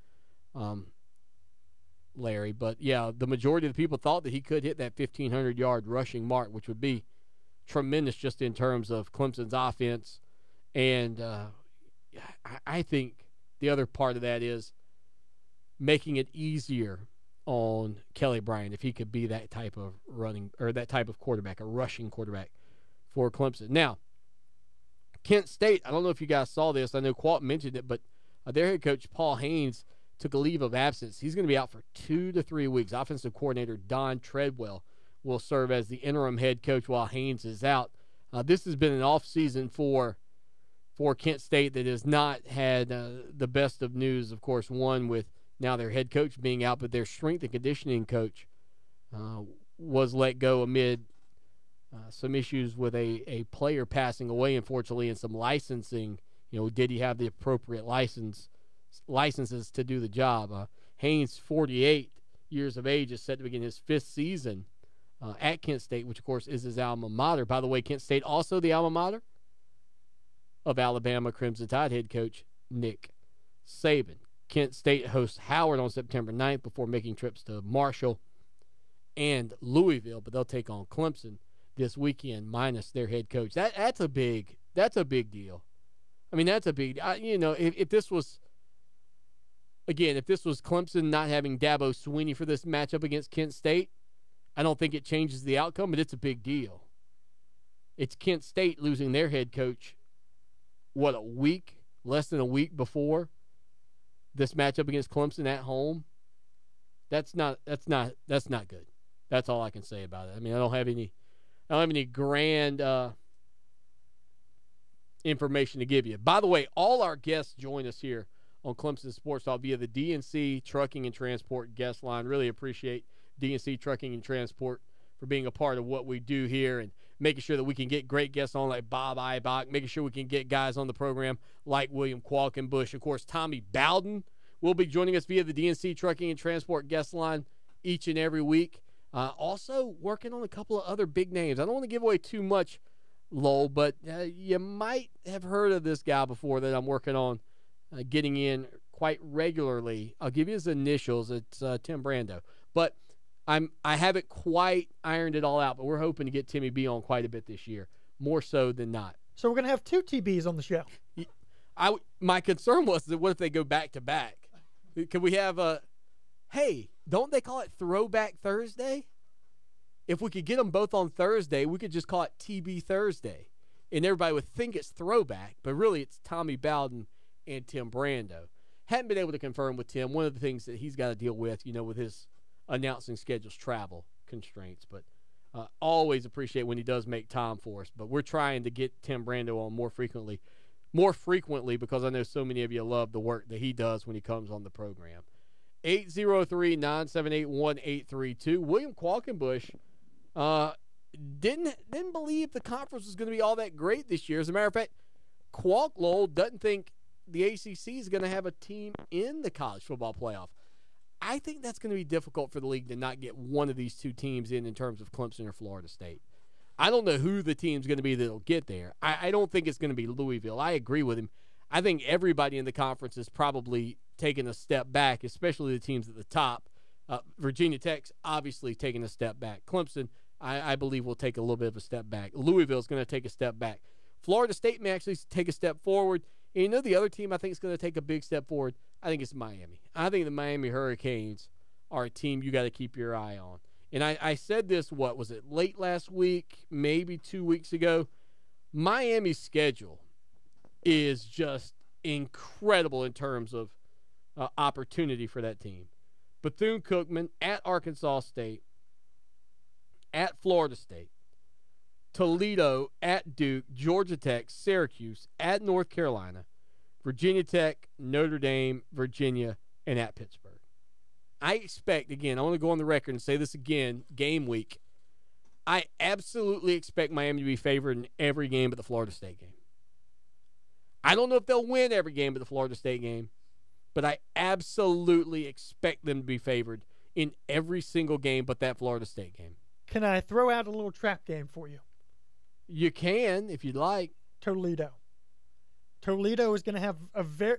Larry. But, yeah, the majority of the people thought that he could hit that 1,500-yard rushing mark, which would be tremendous just in terms of Clemson's offense. And I think the other part of that is making it easier on Kelly Bryant if he could be that type of that type of quarterback, a rushing quarterback for Clemson. Now, Kent State, I don't know if you guys saw this. I know Qualt mentioned it, but their head coach, Paul Haynes, took a leave of absence. He's going to be out for 2 to 3 weeks. Offensive coordinator Don Treadwell will serve as the interim head coach while Haynes is out. This has been an off season for Kent State that has not had the best of news. Of course, one with now their head coach being out, but their strength and conditioning coach was let go amid some issues with a player passing away, unfortunately, and some licensing. Did he have the appropriate licenses to do the job? Haynes, 48 years of age, is set to begin his 5th season at Kent State, which, of course, is his alma mater. By the way, Kent State also the alma mater of Alabama Crimson Tide head coach Nick Saban. Kent State hosts Howard on September 9th before making trips to Marshall and Louisville, but they'll take on Clemson this weekend minus their head coach. That's a big deal. I mean, that's a big. If this was Clemson not having Dabo Swinney for this matchup against Kent State, I don't think it changes the outcome, but it's a big deal. It's Kent State losing their head coach, less than a week before this matchup against Clemson at home. That's not good. That's all I can say about it. I mean, I don't have any grand information to give you. By the way, all our guests join us here on Clemson Sports Talk via the DNC Trucking and Transport guest line. Really appreciate DNC Trucking and Transport for being a part of what we do here and making sure that we can get great guests on like Bob Eibach, making sure we can get guys on the program like William Qualkenbush. Of course, Tommy Bowden will be joining us via the DNC Trucking and Transport guest line each and every week. Also working on a couple of other big names. I don't want to give away too much, Lowell, but you might have heard of this guy before that I'm working on getting in quite regularly. I'll give you his initials. It's Tim Brando. But I haven't quite ironed it all out, but we're hoping to get Timmy B on quite a bit this year, more so than not. So we're going to have 2 TBs on the show. My concern was that what if they go back to back? Could we have hey, don't they call it Throwback Thursday? If we could get them both on Thursday, we could just call it TB Thursday. And everybody would think it's throwback, but really it's Tommy Bowden and Tim Brando. Haven't been able to confirm with Tim. One of the things that he's got to deal with, with his announcing schedules, travel constraints. But always appreciate when he does make time for us. But we're trying to get Tim Brando on more frequently because I know so many of you love the work that he does when he comes on the program. 803-978-1832. William Qualkenbush didn't believe the conference was going to be all that great this year. As a matter of fact, Lowell doesn't think the ACC is going to have a team in the college football playoff. I think that's going to be difficult for the league to not get one of these 2 teams in terms of Clemson or Florida State. I don't know who the team's going to be that'll get there. I don't think it's going to be Louisville. I agree with him. I think everybody in the conference is probably taking a step back, especially the teams at the top. Virginia Tech's obviously taking a step back. Clemson, I believe, will take a little bit of a step back. Louisville's going to take a step back. Florida State may actually take a step forward. And you know the other team I think is going to take a big step forward? I think it's Miami. I think the Miami Hurricanes are a team you got to keep your eye on. And I said this, what was it, late last week, maybe 2 weeks ago? Miami's schedule is just incredible in terms of opportunity for that team. Bethune-Cookman at Arkansas State, at Florida State, Toledo at Duke, Georgia Tech, Syracuse, at North Carolina, Virginia Tech, Notre Dame, Virginia, and at Pittsburgh. I expect, again, I want to go on the record and say this again, game week, I absolutely expect Miami to be favored in every game but the Florida State game. I don't know if they'll win every game but the Florida State game, but I absolutely expect them to be favored in every single game but that Florida State game. Can I throw out a little trap game for you? You can, if you'd like. Toledo. Toledo is going to have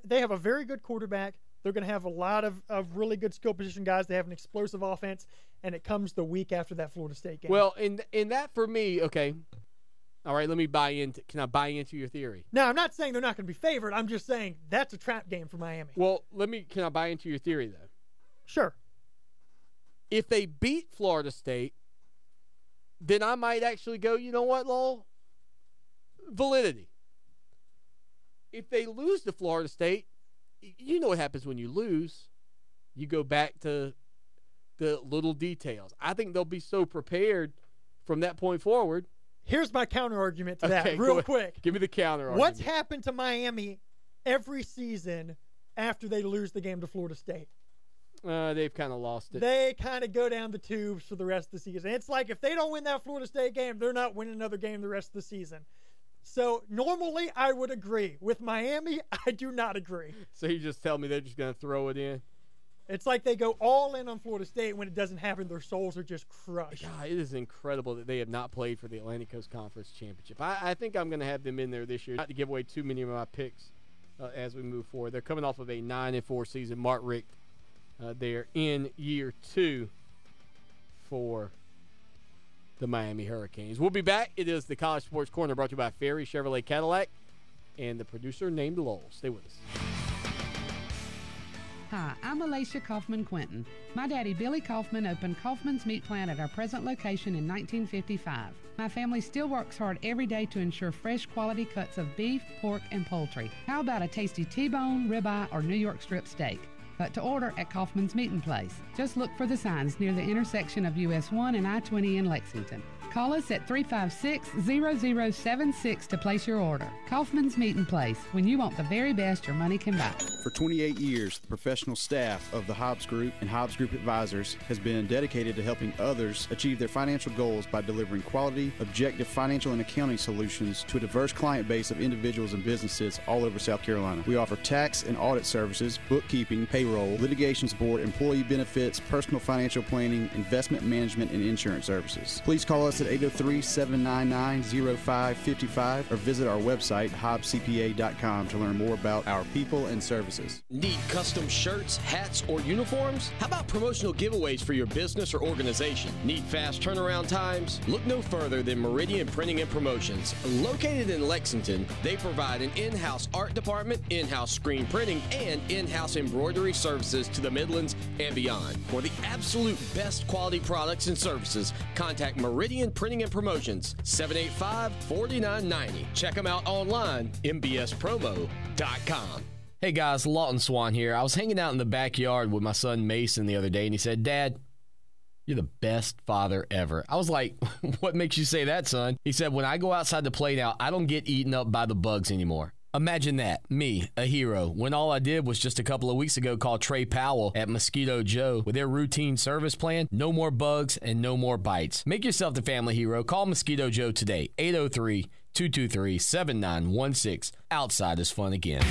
they have a very good quarterback. They're going to have a lot of really good skill position guys. They have an explosive offense, and it comes the week after that Florida State game. Well, in that for me, okay. All right, let me buy into. Can I buy into your theory? No, I'm not saying they're not going to be favored. I'm just saying that's a trap game for Miami. Well, can I buy into your theory though? Sure. If they beat Florida State, then I might actually go, you know what, Lowell? Validity. If they lose to Florida State, you know what happens when you lose. You go back to the little details. I think they'll be so prepared from that point forward. Here's my counter argument to that, real quick. Give me the counter argument. What's happened to Miami every season after they lose the game to Florida State? They've kind of lost it. They kind of go down the tubes for the rest of the season. It's like if they don't win that Florida State game, they're not winning another game the rest of the season. So normally I would agree. With Miami, I do not agree. So you just tell me they're just going to throw it in? It's like they go all in on Florida State. When it doesn't happen, their souls are just crushed. God, it is incredible that they have not played for the Atlantic Coast Conference Championship. I think I'm going to have them in there this year. Not to give away too many of my picks as we move forward. They're coming off of a 9-4 season. Mark Richt, they're in year 2 for the Miami Hurricanes. We'll be back. It is the College Sports Corner brought to you by Ferry Chevrolet Cadillac and the producer named Lowell. Stay with us. Hi, I'm Alicia Kaufman-Quinton. My daddy, Billy Kaufman, opened Kaufman's Meat Plant at our present location in 1955. My family still works hard every day to ensure fresh quality cuts of beef, pork, and poultry. How about a tasty T-bone, ribeye, or New York strip steak? But to order at Kaufman's Meat & Place. Just look for the signs near the intersection of US 1 and I-20 in Lexington. Call us at 356-0076 to place your order. Kaufman's Meat & Place, when you want the very best your money can buy. For 28 years, the professional staff of the Hobbs Group and Hobbs Group Advisors has been dedicated to helping others achieve their financial goals by delivering quality, objective financial and accounting solutions to a diverse client base of individuals and businesses all over South Carolina. We offer tax and audit services, bookkeeping, payroll, litigation support, employee benefits, personal financial planning, investment management, and insurance services. Please call us at 803-799-0555 or visit our website, hobbscpa.com, to learn more about our people and services. Need custom shirts, hats, or uniforms? How about promotional giveaways for your business or organization? Need fast turnaround times? Look no further than Meridian Printing and Promotions. Located in Lexington, they provide an in-house art department, in-house screen printing, and in-house embroidery services to the Midlands and beyond. For the absolute best quality products and services, contact Meridian Printing and Promotions, 785-4990. Check them out online, mbspromo.com. Hey guys, Lawton Swan here. I was hanging out in the backyard with my son Mason the other day, and he said, "Dad, you're the best father ever." I was like, "What makes you say that, son?" He said, "When I go outside to play now, I don't get eaten up by the bugs anymore." Imagine that, me, a hero, when all I did was just a couple of weeks ago call Trey Powell at Mosquito Joe with their routine service plan. No more bugs and no more bites. Make yourself the family hero. Call Mosquito Joe today, 803-223-7916. Outside is fun again.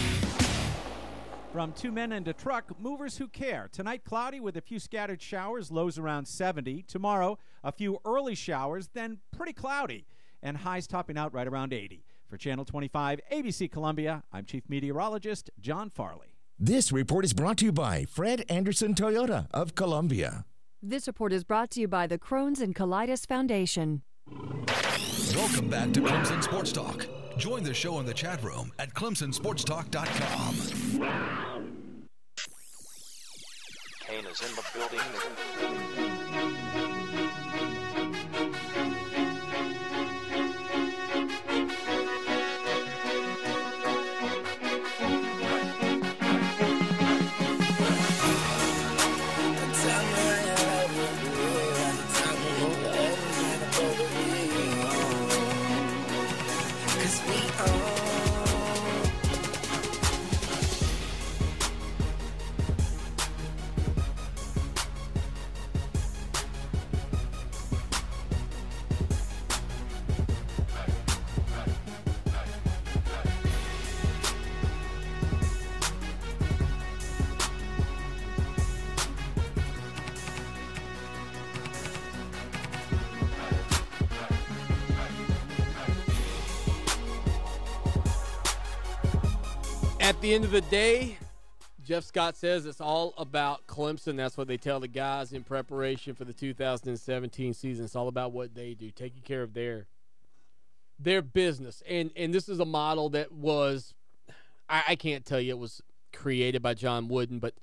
From Two Men and a Truck, movers who care. Tonight, cloudy with a few scattered showers, lows around 70. Tomorrow, a few early showers, then pretty cloudy, and highs topping out right around 80. For Channel 25, ABC Columbia, I'm Chief Meteorologist John Farley. This report is brought to you by Fred Anderson Toyota of Columbia. This report is brought to you by the Crohn's and Colitis Foundation. Welcome back to Clemson Sports Talk. Join the show in the chat room at clemsonsportstalk.com. Kane is in the building. At the end of the day, Jeff Scott says it's all about Clemson. That's what they tell the guys in preparation for the 2017 season. It's all about what they do, taking care of their business. And this is a model that was, I can't tell you it was created by John Wooden, but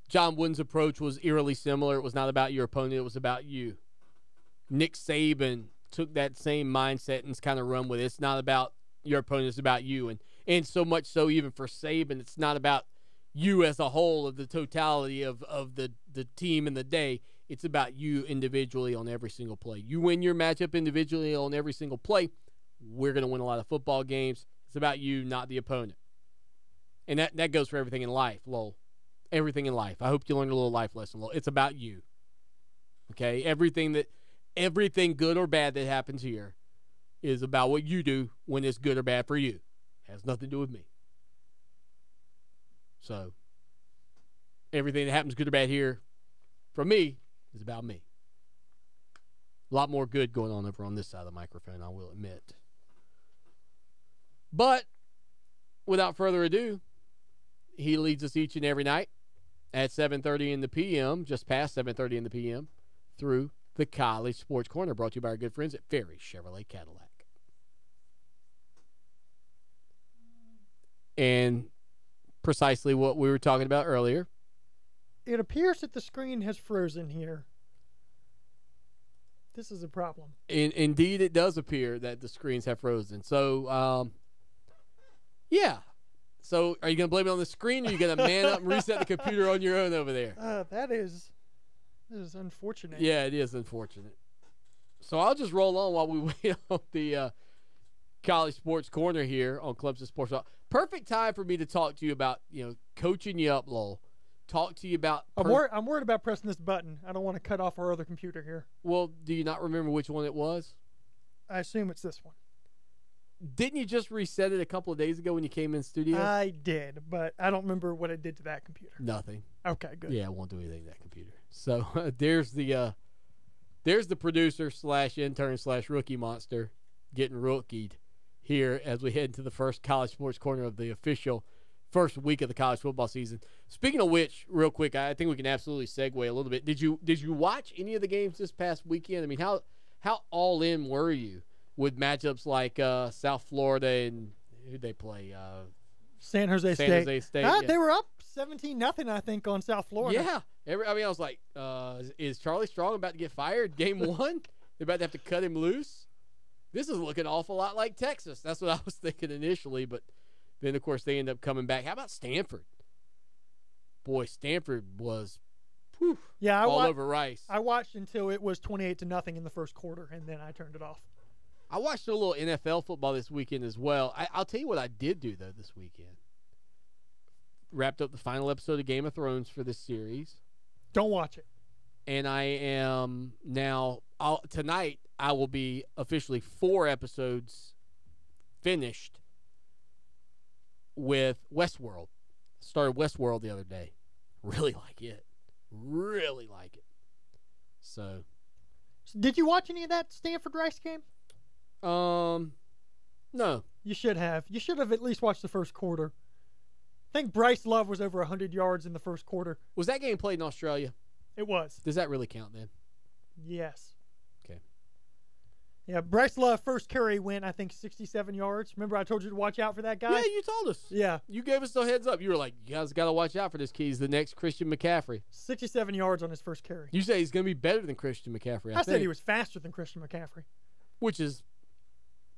John Wooden's approach was eerily similar. It was not about your opponent. It was about you. Nick Saban took that same mindset and kind of run with it. It's not about your opponent. It's about you. And so much so even for Saban, it's not about you as a whole of the totality of the team and the day. It's about you individually on every single play. You win your matchup individually on every single play, we're going to win a lot of football games. It's about you, not the opponent. And that goes for everything in life, Lowell. Everything in life. I hope you learned a little life lesson, Lowell. It's about you. Okay? Everything good or bad that happens here is about what you do when it's good or bad for you. Has nothing to do with me. So, everything that happens good or bad here from me is about me. A lot more good going on over on this side of the microphone, I will admit. But, without further ado, he leads us each and every night at 7:30 in the p.m., just past 7:30 in the p.m., through the College Sports Corner, brought to you by our good friends at Ferry Chevrolet Cadillac. And precisely what we were talking about earlier. It appears that the screen has frozen here. This is a problem. Indeed, it does appear that the screens have frozen. So, yeah. So, are you going to blame it on the screen, or are you going to man up and reset the computer on your own over there? That is unfortunate. Yeah, it is unfortunate. So, I'll just roll on while we wait on the College Sports Corner here on Clemson Sports Talk. Perfect time for me to talk to you about, coaching you up, Lowell. Talk to you about... I'm worried about pressing this button. I don't want to cut off our other computer here. Well, do you not remember which one it was? I assume it's this one. Didn't you just reset it a couple of days ago when you came in studio? I did, but I don't remember what it did to that computer. Nothing. Okay, good. Yeah, it won't do anything to that computer. So there's the producer / intern / rookie monster getting rookied here as we head into the first College Sports Corner of the official first week of the college football season. Speaking of which, real quick, I think we can absolutely segue a little bit. Did you watch any of the games this past weekend? I mean, how all in were you with matchups like South Florida and who'd they play? San Jose State. Yeah. They were up 17-0, I think, on South Florida. Yeah. I was like, is Charlie Strong about to get fired game one? They're about to have to cut him loose? This is looking an awful lot like Texas. That's what I was thinking initially, but then, of course, they end up coming back. How about Stanford? Boy, Stanford was all over Rice. I watched until it was 28-0 in the first quarter, and then I turned it off. I watched a little NFL football this weekend as well. I'll tell you what I did do, though, this weekend. Wrapped up the final episode of Game of Thrones for this series. Don't watch it. And I am now tonight I will be officially 4 episodes finished with Westworld. Started Westworld the other day. Really like it. Really like it. So did you watch any of that Stanford Rice game? No. You should have. You should have at least watched the first quarter. I think Bryce Love was over 100 yards in the first quarter. Was that game played in Australia? It was. Does that really count then? Yes. Okay. Yeah, Bryce Love, first carry went, I think, 67 yards. Remember I told you to watch out for that guy? Yeah, you told us. Yeah. You gave us the heads up. You were like, you guys got to watch out for this kid. He's the next Christian McCaffrey. 67 yards on his first carry. You say he's going to be better than Christian McCaffrey, I said he was faster than Christian McCaffrey. Which is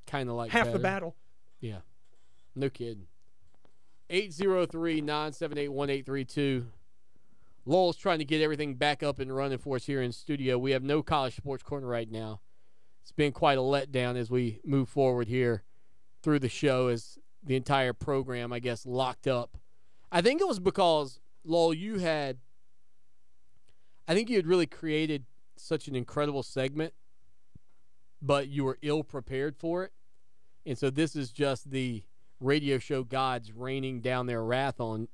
kind of like half better. the battle. Yeah. No kidding. 803-978-1832. Lowell's trying to get everything back up and running for us here in studio. We have no college sports corner right now. It's been quite a letdown as we move forward here through the show as the entire program, I guess, locked up. I think it was because, Lowell, you had really created such an incredible segment, but you were ill prepared for it. And so this is just the radio show gods raining down their wrath on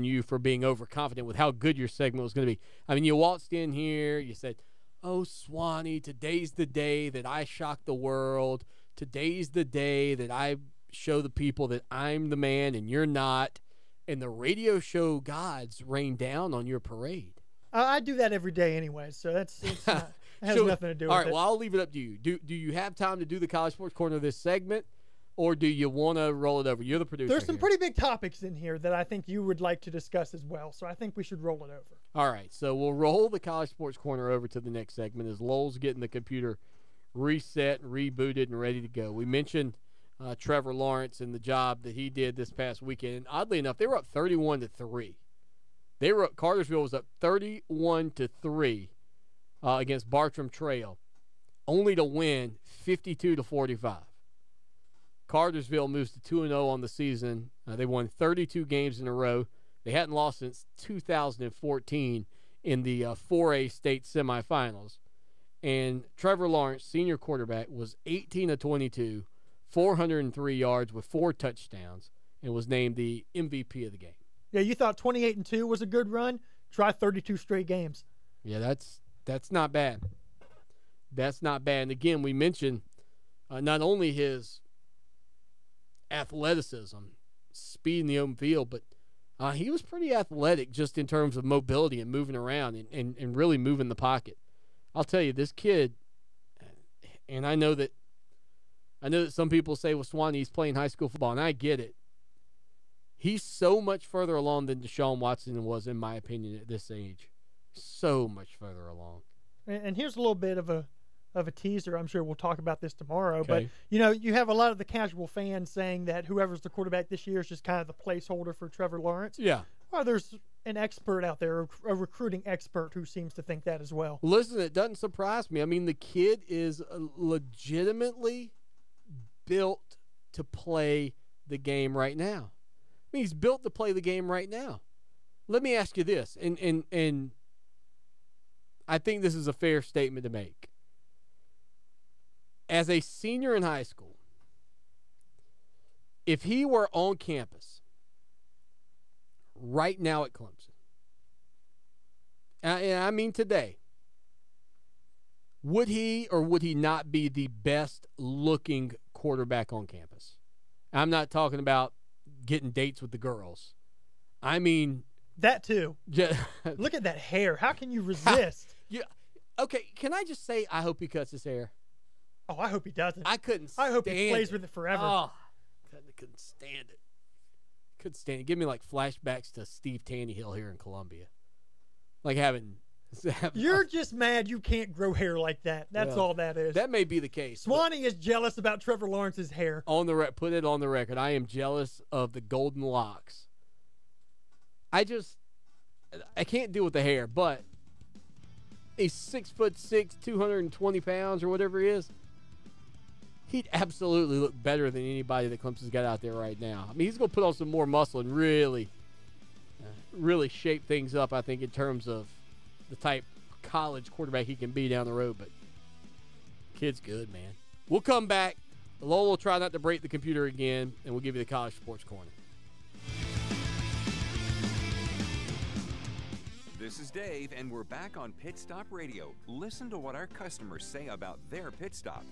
you for being overconfident with how good your segment was going to be. I mean, you waltzed in here, you said, "Oh, Swanee, today's the day that I shock the world. Today's the day that I show the people that I'm the man and you're not." And the radio show gods rain down on your parade. I do that every day anyway, so it's not, it has nothing to do with it. All right, well, I'll leave it up to you. Do you have time to do the college sports corner of this segment? Or do you want to roll it over? You're the producer. There's some pretty big topics in here that I think you would like to discuss as well, so I think we should roll it over. All right, so we'll roll the college sports corner over to the next segment as Lowell's getting the computer reset and rebooted and ready to go. We mentioned Trevor Lawrence and the job that he did this past weekend. And oddly enough, they were up 31-3. Cartersville was up 31-3 against Bartram Trail, only to win 52-45. Cartersville moves to 2-0 on the season. They won 32 games in a row. They hadn't lost since 2014 in the 4A state semifinals. And Trevor Lawrence, senior quarterback, was 18-22, 403 yards with 4 touchdowns, and was named the MVP of the game. Yeah, you thought 28-2 was a good run? Try 32 straight games. Yeah, that's not bad. That's not bad. And again, we mentioned not only his athleticism, speed in the open field, but he was pretty athletic just in terms of mobility and moving around and really moving the pocket. I'll tell you, this kid, and I know that some people say, well, Swanee, he's playing high school football, and I get it. He's so much further along than Deshaun Watson was, in my opinion, at this age. So much further along. And here's a little bit of a teaser. I'm sure we'll talk about this tomorrow. Okay. But, you have a lot of the casual fans saying that whoever's the quarterback this year is just kind of the placeholder for Trevor Lawrence. Yeah. Well, there's an expert out there, a recruiting expert who seems to think that as well. Listen, it doesn't surprise me. I mean, the kid is legitimately built to play the game right now. I mean, he's built to play the game right now. Let me ask you this, and I think this is a fair statement to make. As a senior in high school, if he were on campus right now at Clemson, and I mean today, would he or would he not be the best looking quarterback on campus? I'm not talking about getting dates with the girls. I mean, that too. Look at that hair. How can you resist? Yeah. Okay, can I just say I hope he cuts his hair? Oh, I hope he doesn't. I couldn't I hope he plays it. with it forever. Oh, couldn't stand it. Couldn't stand it. Give me like flashbacks to Steve Tannehill here in Columbia. Like having You're just mad you can't grow hair like that. That's all that is. That may be the case. Swanee is jealous about Trevor Lawrence's hair. Put it on the record. I am jealous of the golden locks. I can't deal with the hair, but he's 6'6", 220 pounds or whatever he is. He'd absolutely look better than anybody that Clemson's got out there right now. I mean, he's going to put on some more muscle and really shape things up, I think, in terms of the type of college quarterback he can be down the road. But kid's good, man. We'll come back. Lowell will try not to break the computer again, and we'll give you the college sports corner. This is Dave, and we're back on Pit Stop Radio. Listen to what our customers say about their pit stop.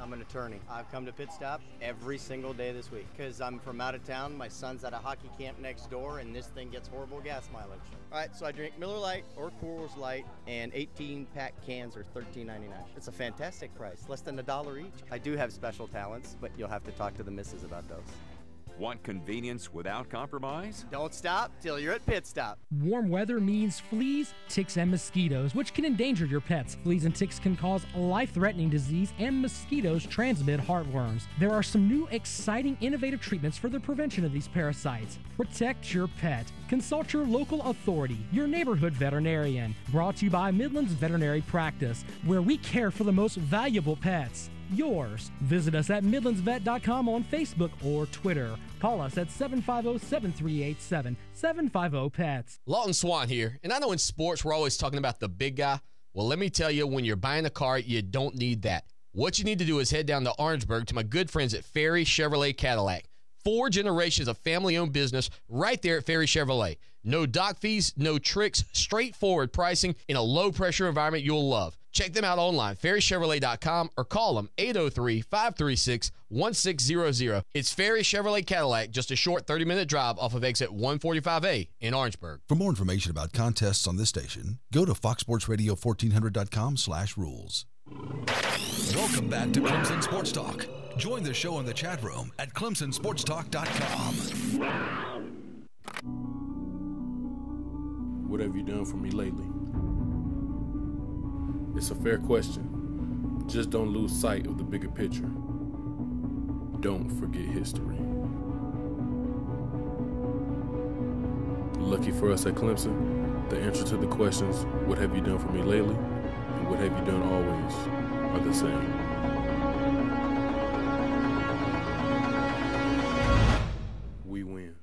I'm an attorney. I've come to Pit Stop every single day this week because I'm from out of town. My son's at a hockey camp next door, and this thing gets horrible gas mileage. All right, so I drink Miller Lite or Coors Light, and 18-pack cans are $13.99. It's a fantastic price, less than $1 each. I do have special talents, but you'll have to talk to the missus about those. Want convenience without compromise? Don't stop till you're at Pit Stop. Warm weather means fleas, ticks, and mosquitoes, which can endanger your pets. Fleas and ticks can cause life-threatening disease, and mosquitoes transmit heartworms. There are some new, exciting, innovative treatments for the prevention of these parasites. Protect your pet. Consult your local authority, your neighborhood veterinarian. Brought to you by Midlands Veterinary Practice, where we care for the most valuable pets. Yours. Visit us at MidlandsVet.com on Facebook or Twitter. Call us at 750-7387, 750-PETS. Lawton Swan here, and I know in sports we're always talking about the big guy. Well, let me tell you, when you're buying a car, you don't need that. What you need to do is head down to Orangeburg to my good friends at Ferry Chevrolet Cadillac. 4 generations of family-owned business right there at Ferry Chevrolet. No dock fees, no tricks, straightforward pricing in a low-pressure environment you'll love. Check them out online, ferrychevrolet.com, or call them 803-536-1600. It's Ferry Chevrolet Cadillac, just a short 30-minute drive off of exit 145A in Orangeburg. For more information about contests on this station, go to foxsportsradio1400.com/rules. Welcome back to Clemson Sports Talk. Join the show in the chat room at clemsonsportstalk.com. What have you done for me lately? It's a fair question. Just don't lose sight of the bigger picture. Don't forget history. Lucky for us at Clemson, the answer to the questions, what have you done for me lately, and what have you done always, are the same. We win.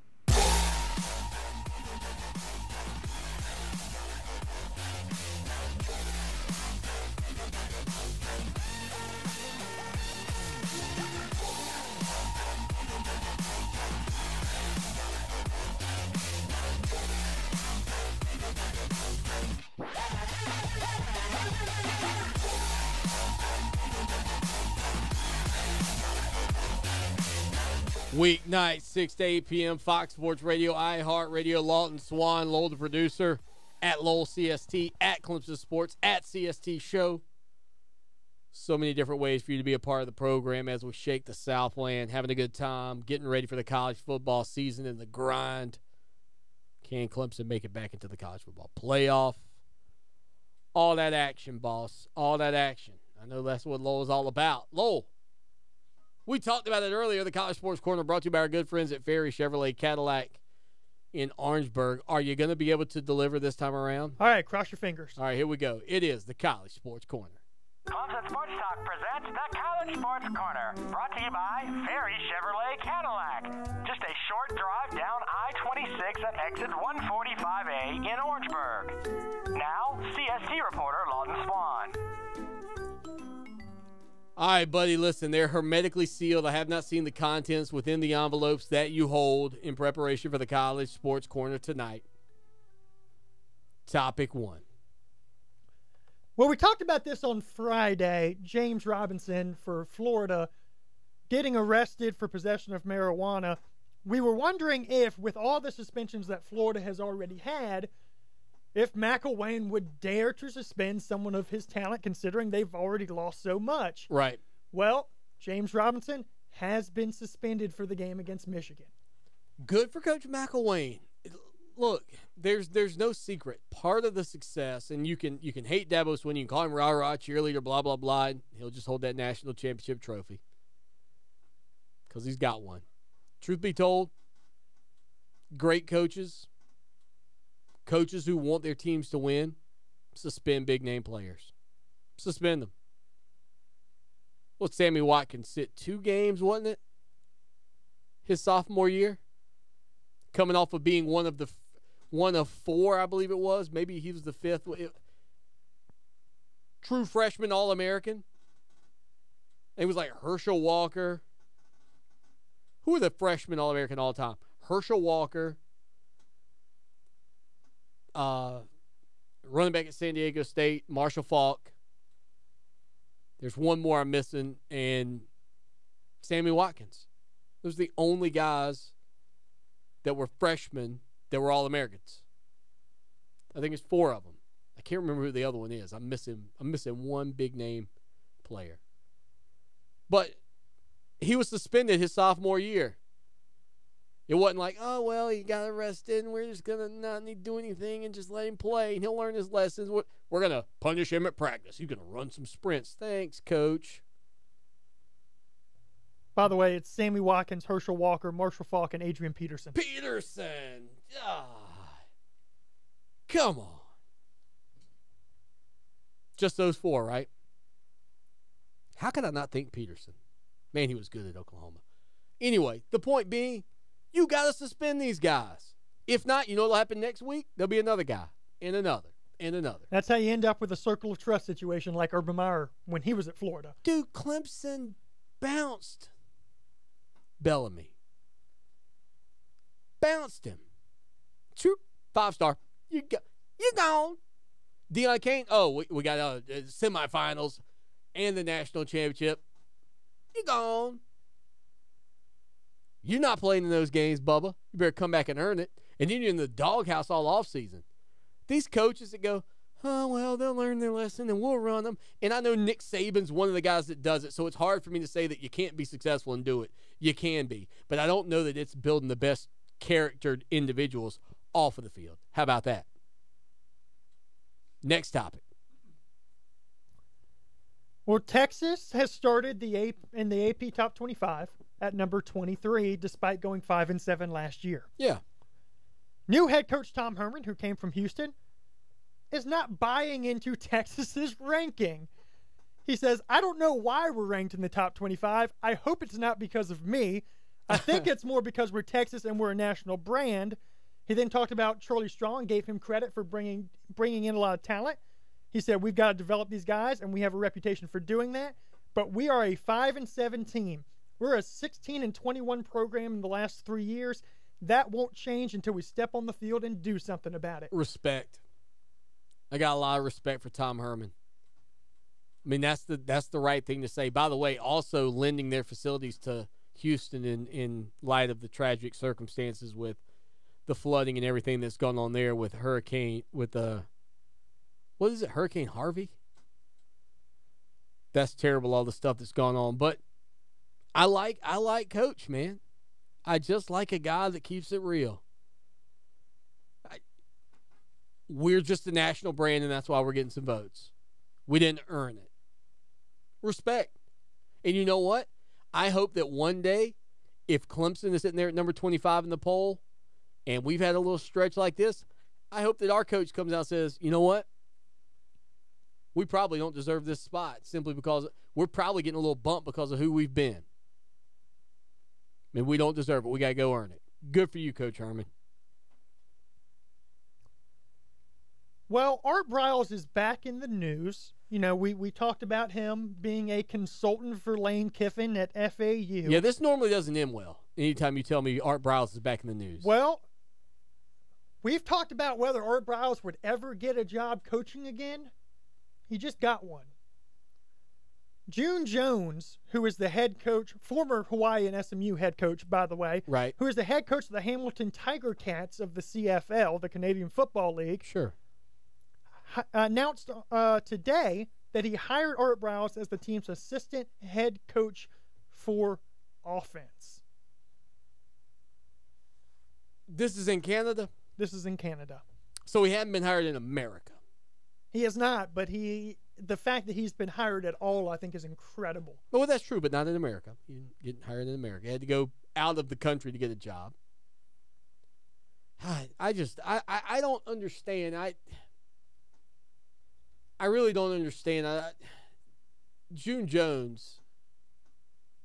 Weeknight, 6 to 8 p.m., Fox Sports Radio, iHeart Radio, Lawton Swan, Lowell the producer, at Lowell CST, at Clemson Sports, at CST Show. So many different ways for you to be a part of the program as we shake the Southland, having a good time, getting ready for the college football season and the grind. Can Clemson make it back into the college football playoff? All that action, boss. All that action. I know that's what Lowell's all about. Lowell, we talked about it earlier. The College Sports Corner brought to you by our good friends at Ferry Chevrolet Cadillac in Orangeburg. Are you going to be able to deliver this time around? All right, cross your fingers. All right, here we go. It is the College Sports Corner. Clemson Sports Talk presents the College Sports Corner, brought to you by Ferry Chevrolet Cadillac. Just a short drive down I-26 at exit 145A in Orangeburg. Now, CST reporter Lawton Swan. All right, buddy, listen, they're hermetically sealed. I have not seen the contents within the envelopes that you hold in preparation for the College Sports Corner tonight. Topic 1. Well, we talked about this on Friday. James Robinson for Florida getting arrested for possession of marijuana. We were wondering if, with all the suspensions that Florida has already had, if McElwain would dare to suspend someone of his talent, considering they've already lost so much. Right. Well, James Robinson has been suspended for the game against Michigan. Good for Coach McElwain. Look, there's no secret. Part of the success, and you can hate Dabo Swinney, you can call him rah-rah, cheerleader, blah, blah, blah, and he'll just hold that national championship trophy because he's got one. Truth be told, great coaches who want their teams to win, suspend big-name players. Suspend them. Well, Sammy Watkins sit 2 games, wasn't it? His sophomore year? Coming off of being one of 4, I believe it was. Maybe he was the 5th. True freshman All-American. It was like Herschel Walker. Who are the freshmen All-American all time? Herschel Walker. running back at San Diego State, Marshall Faulk. There's one more I'm missing, and Sammy Watkins. Those are the only guys that were freshmen that were All-Americans. I think it's 4 of them. I can't remember who the other one is. I'm missing one big name player. But he was suspended his sophomore year. It wasn't like, oh, well, he got arrested and we're just going to not need to do anything and just let him play and he'll learn his lessons. We're going to punish him at practice. He's going to run some sprints. Thanks, coach. By the way, it's Sammy Watkins, Herschel Walker, Marshall Faulk, and Adrian Peterson. Peterson! Ah, come on. Just those 4, right? How could I not think Peterson? Man, he was good at Oklahoma. Anyway, the point being, you got to suspend these guys. If not, you know what'll happen next week? There'll be another guy, and another, and another. That's how you end up with a circle of trust situation like Urban Meyer when he was at Florida. Dude, Clemson bounced Bellamy. Bounced him. 5-star. You gone. Deion Kane, we got semifinals and the national championship. You gone. You're not playing in those games, Bubba. You better come back and earn it. And then you're in the doghouse all offseason. These coaches that go, oh, well, they'll learn their lesson and we'll run them. And I know Nick Saban's one of the guys that does it, so it's hard for me to say that you can't be successful and do it. You can be. But I don't know that it's building the best charactered individuals off of the field. How about that? Next topic. Well, Texas has started in the AP Top 25 at number 23, despite going 5-7 last year. Yeah. New head coach Tom Herman, who came from Houston, is not buying into Texas's ranking. He says, I don't know why we're ranked in the top 25. I hope it's not because of me. I think it's more because we're Texas and we're a national brand. He then talked about Charlie Strong, gave him credit for bringing in a lot of talent. He said, we've got to develop these guys, and we have a reputation for doing that. But we are a 5-7 team. We're a 16-21 program in the last 3 years. That won't change until we step on the field and do something about it. Respect. I got a lot of respect for Tom Herman. I mean, that's the right thing to say. By the way, also lending their facilities to Houston in light of the tragic circumstances with the flooding and everything that's gone on there with Hurricane Harvey? That's terrible, all the stuff that's gone on. But I like Coach, man. I just like a guy that keeps it real. We're just a national brand, and that's why we're getting some votes. We didn't earn it. Respect. And you know what? I hope that one day, if Clemson is sitting there at number 25 in the poll, and we've had a little stretch like this, I hope that our coach comes out and says, you know what? We probably don't deserve this spot simply because we're probably getting a little bump because of who we've been. I mean, we don't deserve it. We got to go earn it. Good for you, Coach Herman. Well, Art Briles is back in the news. You know, we talked about him being a consultant for Lane Kiffin at FAU. Yeah, this normally doesn't end well anytime you tell me Art Briles is back in the news. Well, we've talked about whether Art Briles would ever get a job coaching again. He just got one. June Jones, who is the head coach, former Hawaii and SMU head coach, by the way, right, who is the head coach of the Hamilton Tiger Cats of the CFL, the Canadian Football League, sure, announced today that he hired Art Briles as the team's assistant head coach for offense. This is in Canada? This is in Canada. So he hadn't been hired in America. He has not, but the fact that he's been hired at all, I think, is incredible. Well, that's true, but not in America. He didn't get hired in America. He had to go out of the country to get a job. I don't understand. I really don't understand. June Jones,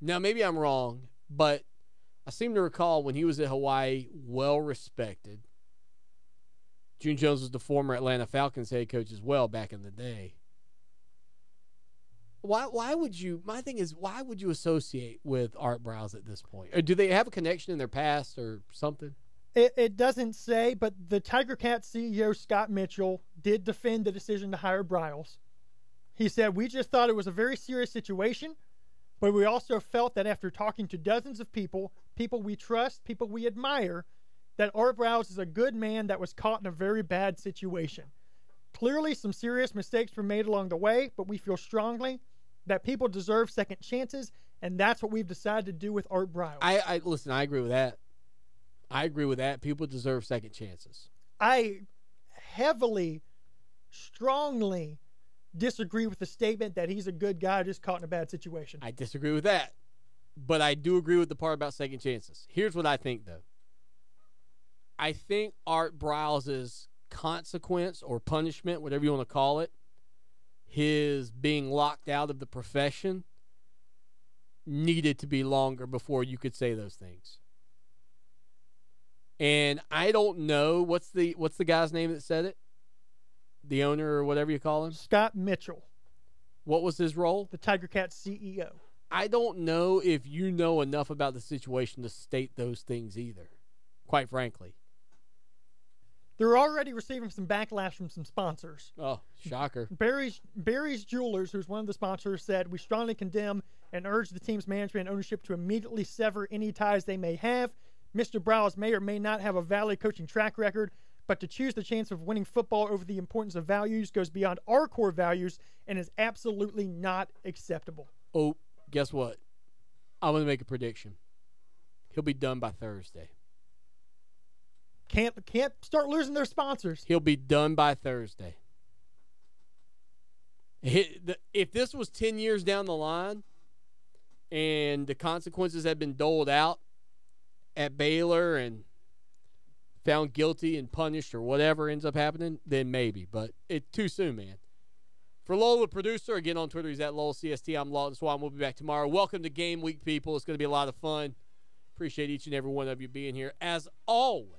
now maybe I'm wrong, but I seem to recall when he was at Hawaii, well-respected. June Jones was the former Atlanta Falcons head coach as well back in the day. Why would you, my thing is, why would you associate with Art Briles at this point? Or do they have a connection in their past or something? It doesn't say, but the Tiger Cat CEO, Scott Mitchell, did defend the decision to hire Bryles. He said, "We just thought it was a very serious situation, but we also felt that after talking to dozens of people we trust, people we admire, that Art Bryles is a good man that was caught in a very bad situation. Clearly, some serious mistakes were made along the way, but we feel strongly that people deserve second chances, and that's what we've decided to do with Art Bryles." Listen, I agree with that. I agree with that. People deserve second chances. I heavily, strongly disagree with the statement that he's a good guy just caught in a bad situation. I disagree with that. But I do agree with the part about second chances. Here's what I think, though. I think Art Bryles' consequence or punishment, whatever you want to call it, his being locked out of the profession, needed to be longer before you could say those things. And I don't know what's the guy's name that said it? The owner or whatever you call him? Scott Mitchell. What was his role? The Tiger Cat CEO. I don't know if you know enough about the situation to state those things either, quite frankly. They're already receiving some backlash from some sponsors. Oh, shocker. Barry's Jewelers, who's one of the sponsors, said, "We strongly condemn and urge the team's management and ownership to immediately sever any ties they may have. Mr. Bryles may or may not have a valid coaching track record, but to choose the chance of winning football over the importance of values goes beyond our core values and is absolutely not acceptable." Oh, guess what? I'm going to make a prediction. He'll be done by Thursday. Can't start losing their sponsors. He'll be done by Thursday. If this was 10 years down the line and the consequences had been doled out at Baylor and found guilty and punished or whatever ends up happening, then maybe. But it's too soon, man. For Lowell, the producer, again on Twitter, he's at LowellCST. I'm Lawton Swan. We'll be back tomorrow. Welcome to Game Week, people. It's going to be a lot of fun. Appreciate each and every one of you being here. As always,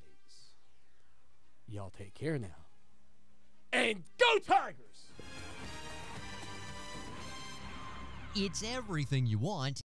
y'all take care now. And go Tigers! It's everything you want